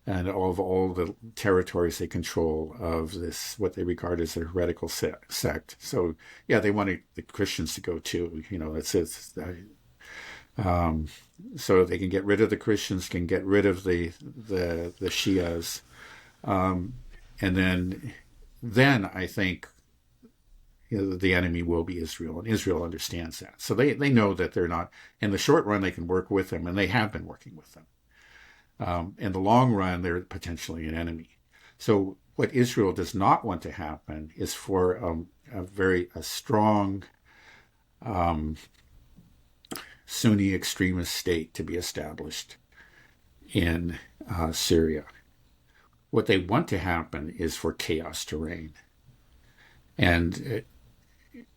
and all the territories they control of this, what they regard as a heretical sect. So, yeah, they want the Christians to go too. So they can get rid of the Christians, can get rid of the Shias, and then I think the enemy will be Israel, and Israel understands that. So they know that they're not, in the short run, they can work with them, and they have been working with them. In the long run, they're potentially an enemy. So what Israel does not want to happen is for a strong Sunni extremist state to be established in Syria. What they want to happen is for chaos to reign. And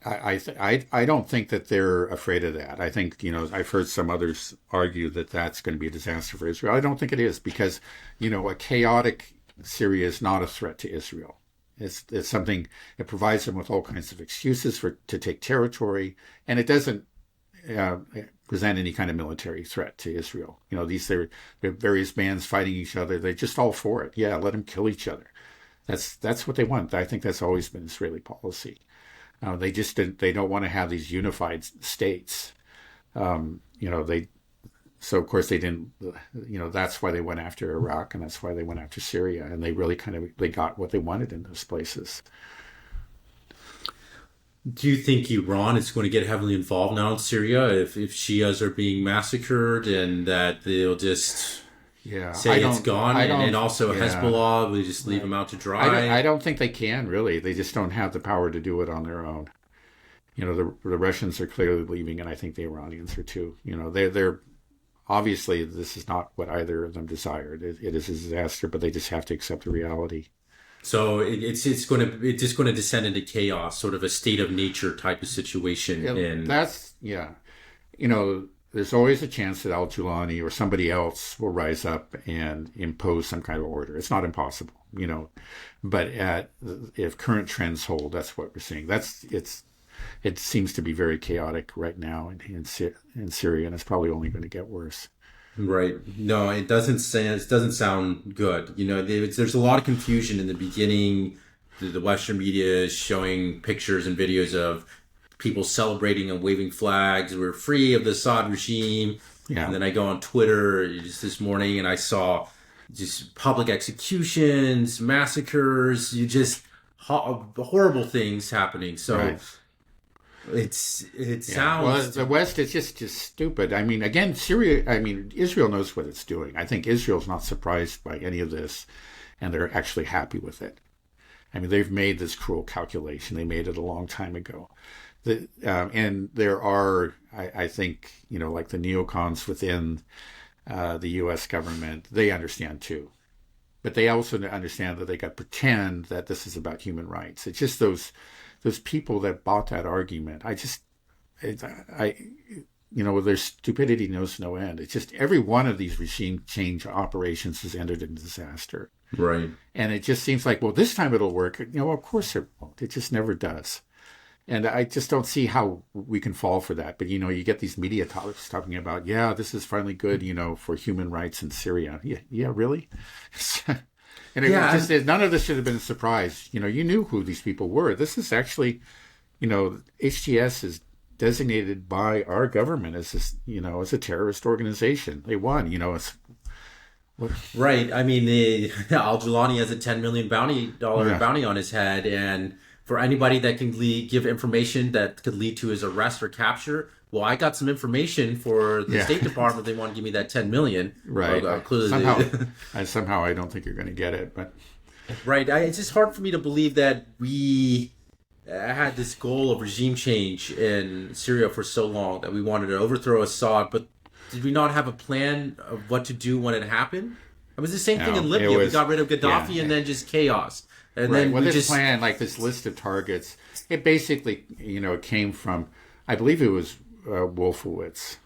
I don't think that they're afraid of that. I think, I've heard some others argue that that's going to be a disaster for Israel. I don't think it is, because, a chaotic Syria is not a threat to Israel. It's something, it provides them with all kinds of excuses to take territory, and it doesn't present any kind of military threat to Israel. They're various bands fighting each other. They're just all for it. Yeah, let them kill each other. That's what they want. I think that's always been Israeli policy. They don't want to have these unified states. So of course they didn't. That's why they went after Iraq, and that's why they went after Syria, and they really they got what they wanted in those places. Do you think Iran is going to get heavily involved now in Syria if Shias are being massacred, and that they'll just say it's gone? And also Hezbollah, we just leave them out to dry? I don't think they can, really. They just don't have the power to do it on their own. The Russians are clearly leaving, and I think the Iranians are too. They're obviously, this is not what either of them desired. It is a disaster, but they just have to accept the reality. So it's just going to descend into chaos, sort of a state of nature type of situation. There's always a chance that al-Julani or somebody else will rise up and impose some kind of order. It's not impossible, but if current trends hold, that's what we're seeing. It seems to be very chaotic right now in Syria, and it's probably only going to get worse. Right. No, it doesn't sound good. There's a lot of confusion in the beginning. The Western media is showing pictures and videos of people celebrating and waving flags. We're free of the Assad regime. Yeah. And then I go on Twitter just this morning and I saw just public executions, massacres, horrible things happening. So right. It sounds... Well, the West is just stupid. I mean, again, Israel knows what it's doing. I think Israel's not surprised by any of this, and they're actually happy with it. I mean, they've made this cruel calculation. They made it a long time ago. And there are, I think, like the neocons within the U.S. government, they understand too. But they also understand that they got to pretend that this is about human rights. It's just those people that bought that argument. Their stupidity knows no end. It's just every one of these regime change operations has ended in disaster. Right. And it just seems like, well, this time it'll work. Of course it won't. It just never does. And I just don't see how we can fall for that. But, you get these media talking about, this is finally good, for human rights in Syria. Yeah, really? And none of this should have been a surprise. You knew who these people were. This is actually, HTS is designated by our government as as a terrorist organization. They won. Right. I mean, al-Julani has a $10 million bounty on his head, and for anybody that can give information that could lead to his arrest or capture. Well, I got some information for the State Department. They want to give me that $10 million. Right. Somehow I don't think you're going to get it, but right. It's just hard for me to believe that we had this goal of regime change in Syria for so long, that we wanted to overthrow Assad, but did we not have a plan of what to do when it happened? It was the same thing in Libya. We got rid of Gaddafi and then just chaos. And then this plan, like this list of targets, it basically, came from, I believe it was Wolfowitz,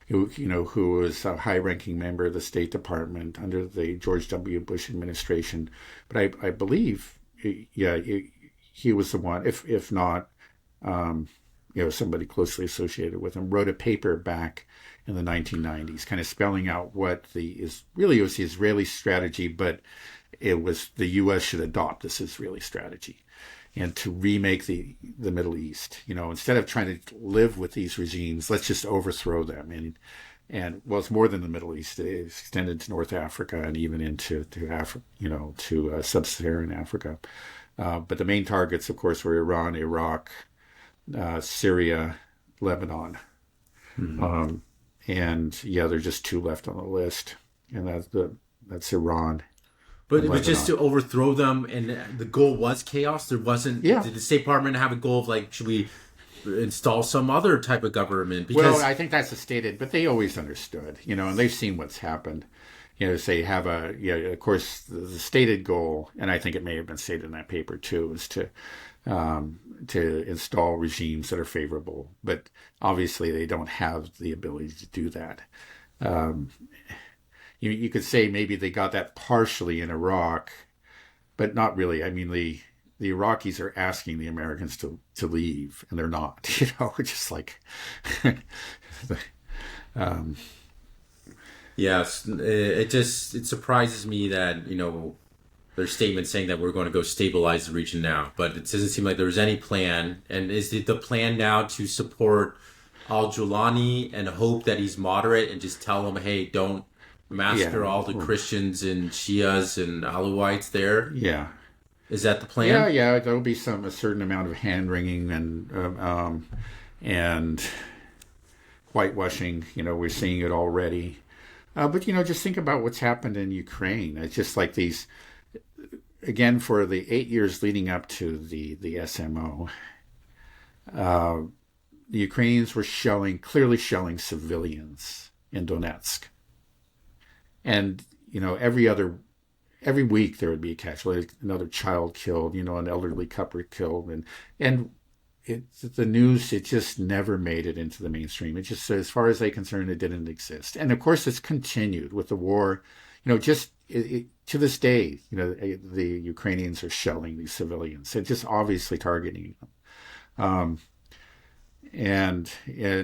who was a high-ranking member of the State Department under the George W. Bush administration. But I believe, he was the one, if not, somebody closely associated with him, wrote a paper back in the 1990s, kind of spelling out what it was the Israeli strategy, but it was the U.S. should adopt this Israeli strategy. and to remake the Middle East. Instead of trying to live with these regimes, let's just overthrow them. And well, it's more than the Middle East. It's extended to North Africa and even into Africa, to sub-Saharan Africa. But the main targets, of course, were Iran, Iraq, Syria, Lebanon. Mm-hmm. And yeah, there are just two left on the list, and that's Iran. But it was just to overthrow them, and the goal was chaos. There wasn't. Yeah. Did the State Department have a goal of like, should we install some other type of government? Well, I think that's stated, but they always understood, and they've seen what's happened. Say have of course, the stated goal, and I think it may have been stated in that paper too, is to install regimes that are favorable. But obviously, they don't have the ability to do that. You could say maybe they got that partially in Iraq, but not really. I mean, the Iraqis are asking the Americans to leave, and they're not. Just like. Yes, it surprises me that there's statements saying that we're going to go stabilize the region now, but it doesn't seem like there's any plan. And is it the plan now to support al-Jawlani and hope that he's moderate and just tell him, hey, don't massacre all the Christians and Shias and Alawites there? Yeah. Is that the plan? Yeah. There'll be a certain amount of hand wringing and whitewashing. We're seeing it already. But just think about what's happened in Ukraine. It's just like these, again, for the 8 years leading up to the SMO, the Ukrainians were clearly shelling civilians in Donetsk. And, every week there would be a casualty, another child killed, an elderly couple killed. And the news, it just never made it into the mainstream. It just, as far as they're concerned, it didn't exist. And of course, it's continued with the war. To this day, the Ukrainians are shelling these civilians. They're just obviously targeting them. And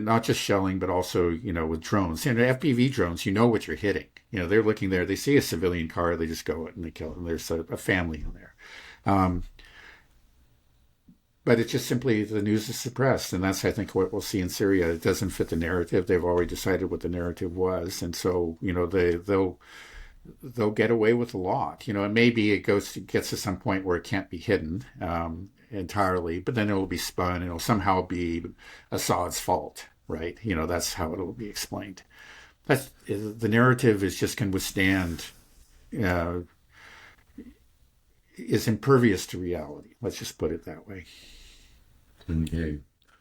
not just shelling, but also, with drones. FPV drones, what you're hitting. They're looking there, they see a civilian car, they just go and they kill them. There's a family in there. But it's just simply the news is suppressed. And that's, I think, what we'll see in Syria. It doesn't fit the narrative. They've already decided what the narrative was. And so, they'll get away with a lot. And maybe it gets to some point where it can't be hidden entirely, but then it'll be spun and it'll somehow be Assad's fault, right? That's how it'll be explained. The narrative can withstand, is impervious to reality. Let's just put it that way. Okay.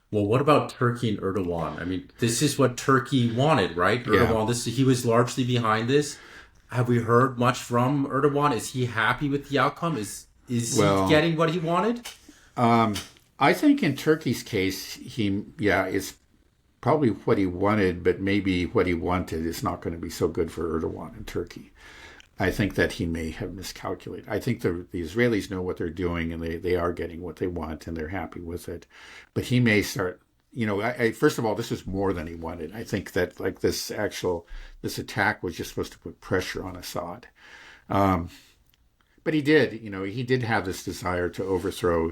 Well, what about Turkey and Erdogan? I mean, this is what Turkey wanted, right? Erdogan, he was largely behind this. Have we heard much from Erdogan? Is he happy with the outcome? Is he getting what he wanted? I think in Turkey's case, it's probably what he wanted, but maybe what he wanted is not going to be so good for Erdogan in Turkey. I think that he may have miscalculated. I think the Israelis know what they're doing, and they are getting what they want, and they're happy with it. But he may start, first of all, this is more than he wanted. I think that this attack was just supposed to put pressure on Assad. But he did, he did have this desire to overthrow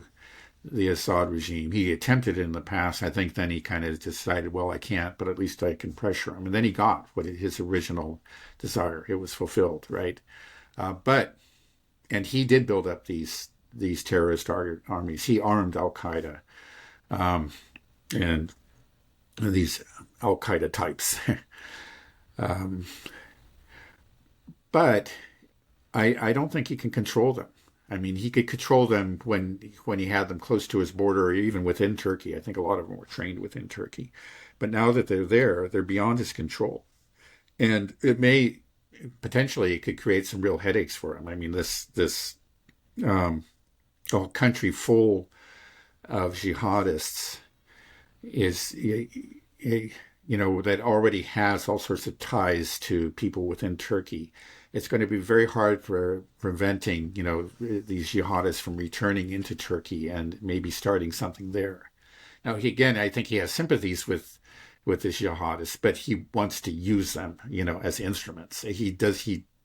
the Assad regime. He attempted it in the past. I think then he kind of decided, well, I can't, but at least I can pressure him. And then he got his original desire. It was fulfilled, right? And he did build up these terrorist armies. He armed Al-Qaeda and these Al-Qaeda types. But I don't think he can control them. I mean, he could control them when he had them close to his border, or even within Turkey. I think a lot of them were trained within Turkey. But now that they're there, they're beyond his control. And it could create some real headaches for him. I mean, this country full of jihadists is, that already has all sorts of ties to people within Turkey. It's going to be very hard for preventing, these jihadists from returning into Turkey and maybe starting something there. Now, I think he has sympathies with the jihadists, but he wants to use them, as instruments. He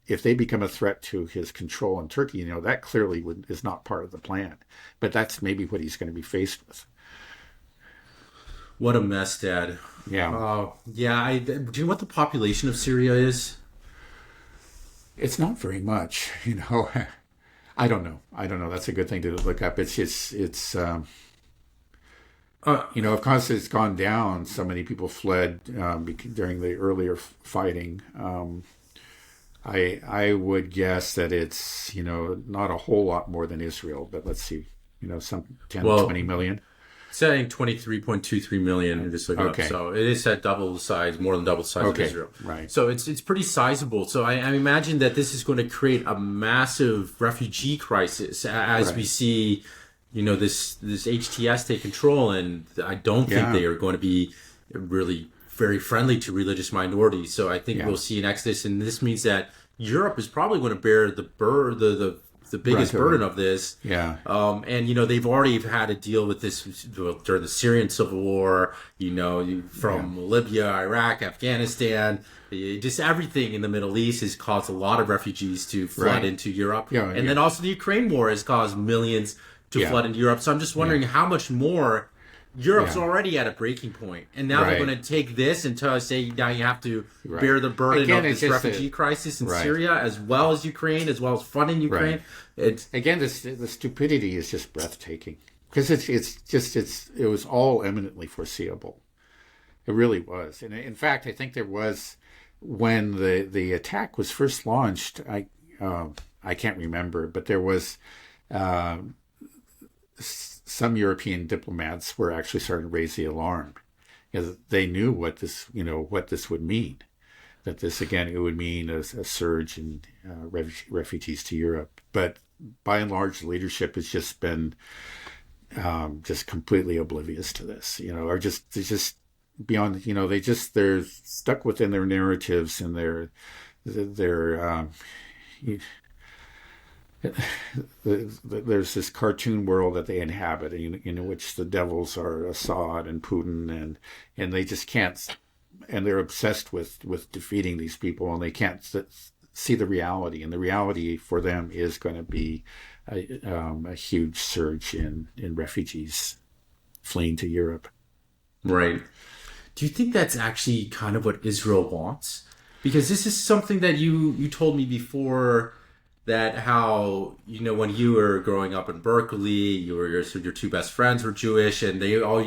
if they become a threat to his control in Turkey, that clearly is not part of the plan. But that's maybe what he's going to be faced with. What a mess, Dad. Yeah. Yeah. Do you know what the population of Syria is? It's not very much, I don't know. That's a good thing to look up. It's of course, it's gone down. So many people fled during the earlier fighting. I would guess that it's, not a whole lot more than Israel, but let's see, some 10, 20 million. Saying 23.23 million, just look Okay. up. So it is at double the size, more than double the size of Israel. Right. So it's pretty sizable. So I imagine that this is going to create a massive refugee crisis as we see, this HTS take control. And I don't think they are going to be really very friendly to religious minorities. So I think we'll see an exodus, and this means that Europe is probably going to bear the biggest burden of this. Yeah. And, they've already had to deal with this during the Syrian civil war, from Libya, Iraq, Afghanistan, just everything in the Middle East has caused a lot of refugees to flood into Europe. Then also the Ukraine war has caused millions to flood into Europe. So I'm just wondering how much more Europe's already at a breaking point, and now they're going to take this and say now you have to bear the burden of this refugee crisis in Syria as well as Ukraine, as well as funding Ukraine. The stupidity is just breathtaking because it was all eminently foreseeable. It really was, and in fact, I think there was when the attack was first launched. I can't remember, but there was. Some European diplomats were actually starting to raise the alarm because they knew what this would mean. That this, again, it would mean a surge in refugees to Europe. But by and large, the leadership has just been just completely oblivious to this, or just beyond, they're stuck within their narratives and their there's this cartoon world that they inhabit in which the devils are Assad and Putin and they just can't, and they're obsessed with defeating these people, and they can't see the reality, and the reality for them is going to be a huge surge in refugees fleeing to Europe. Right. Do you think that's actually kind of what Israel wants? Because this is something that you told me before, that how, when you were growing up in Berkeley, your two best friends were Jewish, and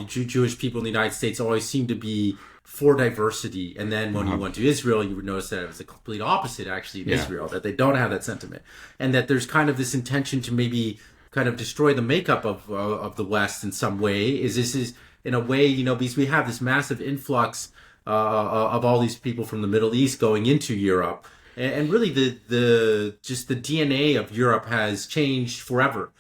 Jewish people in the United States always seemed to be for diversity. And then when you went to Israel, you would notice that it was the complete opposite, actually, in Israel, that they don't have that sentiment. And that there's kind of this intention to maybe kind of destroy the makeup of the West in some way. This is in a way, because we have this massive influx of all these people from the Middle East going into Europe. And really, the DNA of Europe has changed forever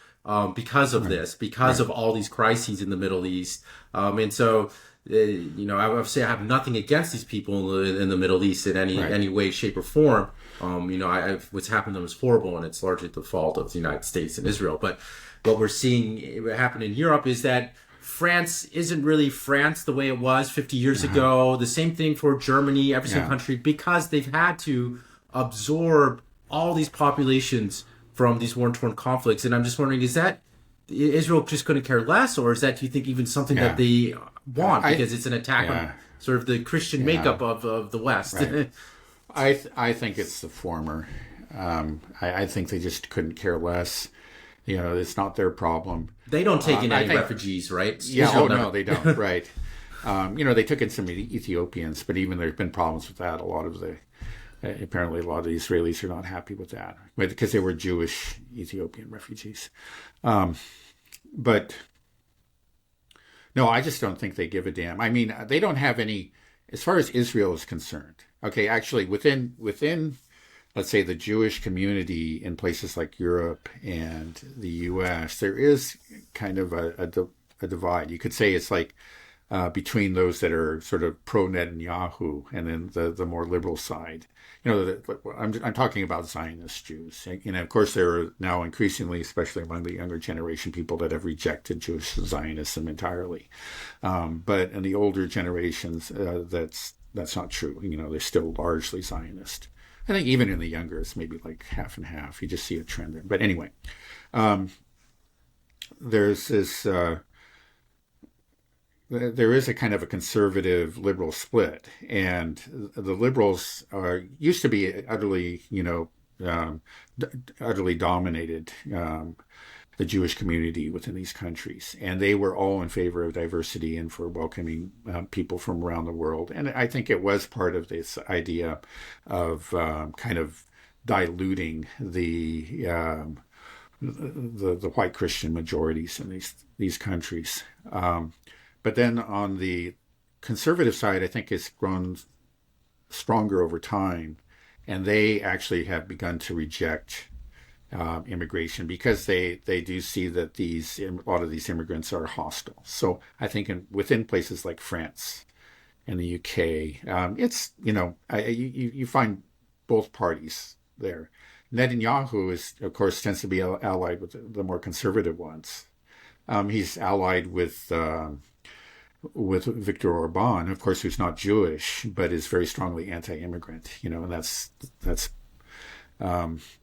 because of this, because of all these crises in the Middle East. And so, I would say I have nothing against these people in the Middle East in any way, shape, or form. What's happened to them is horrible, and it's largely the fault of the United States and Israel. But what we're seeing happen in Europe is that France isn't really France the way it was 50 years ago. The same thing for Germany, every single country, because they've had to absorb all these populations from these war-torn conflicts. And I'm just wondering, is that Israel just couldn't care less, or is that, do you think, even something that they want because it's an attack on sort of the Christian makeup of the West? Right. I think it's the former. I think they just couldn't care less. It's not their problem. They don't take in any refugees, right? No, they don't. Right. They took in some Ethiopians, but even there's been problems with that. Apparently a lot of the Israelis are not happy with that because they were Jewish Ethiopian refugees. But no, I just don't think they give a damn. I mean, they don't have any, as far as Israel is concerned. Okay, actually within let's say the Jewish community in places like Europe and the US, there is kind of a divide. You could say it's like between those that are sort of pro-Netanyahu and then the more liberal side. I'm talking about Zionist Jews. Of course, there are now increasingly, especially among the younger generation, people that have rejected Jewish Zionism entirely. But in the older generations, that's not true. They're still largely Zionist. I think even in the younger, it's maybe like half and half. You just see a trend there. But anyway, um, there's this. There is a kind of a conservative liberal split, and the liberals used to be utterly, utterly dominated the Jewish community within these countries, and they were all in favor of diversity and for welcoming people from around the world. And I think it was part of this idea of kind of diluting the white Christian majorities in these countries. But then on the conservative side, I think it's grown stronger over time, and they actually have begun to reject immigration because they do see that a lot of these immigrants are hostile. So I think within places like France and the UK, it's you find both parties there. Netanyahu of course, tends to be allied with the more conservative ones. He's allied with Viktor Orban, of course, who's not Jewish, but is very strongly anti-immigrant, and that's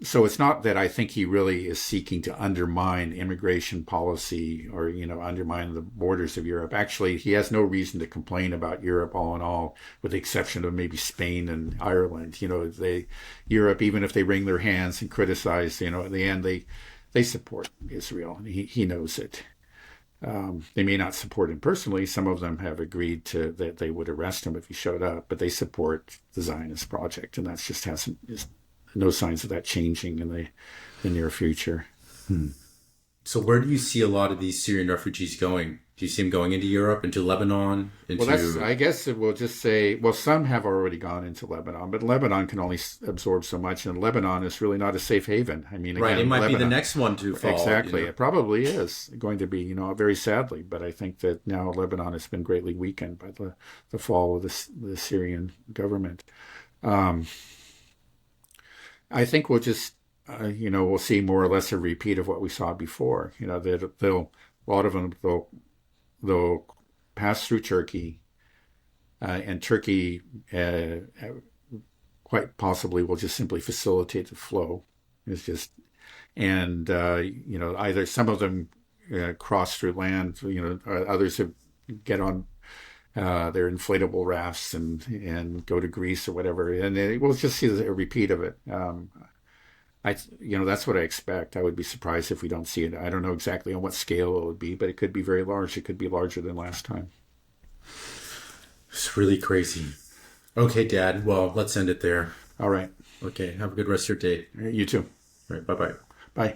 so it's not that I think he really is seeking to undermine immigration policy or, undermine the borders of Europe. Actually, he has no reason to complain about Europe all in all, with the exception of maybe Spain and Ireland. Europe, even if they wring their hands and criticize, at the end, they support Israel. He knows it. They may not support him personally. Some of them have agreed that they would arrest him if he showed up, but they support the Zionist project, and that just no signs of that changing in the near future. So where do you see a lot of these Syrian refugees going? Do you see them going into Europe, into Lebanon? I guess we'll just say, some have already gone into Lebanon, but Lebanon can only absorb so much, and Lebanon is really not a safe haven. I mean, right, again, it might Lebanon, be the next one to fall. Exactly. It probably is going to be, very sadly, but I think that now Lebanon has been greatly weakened by the fall of the Syrian government. I think we'll just, we'll see more or less a repeat of what we saw before. That a lot of them, they'll pass through Turkey, and Turkey quite possibly will just simply facilitate the flow. It's just, and either some of them cross through land, others get on their inflatable rafts and go to Greece or whatever, and we'll just see a repeat of it. That's what I expect. I would be surprised if we don't see it. I don't know exactly on what scale it would be, but it could be very large. It could be larger than last time. It's really crazy. Okay, Dad. Well, let's end it there. All right. Okay. Have a good rest of your day. You too. All right. Bye-bye. Bye.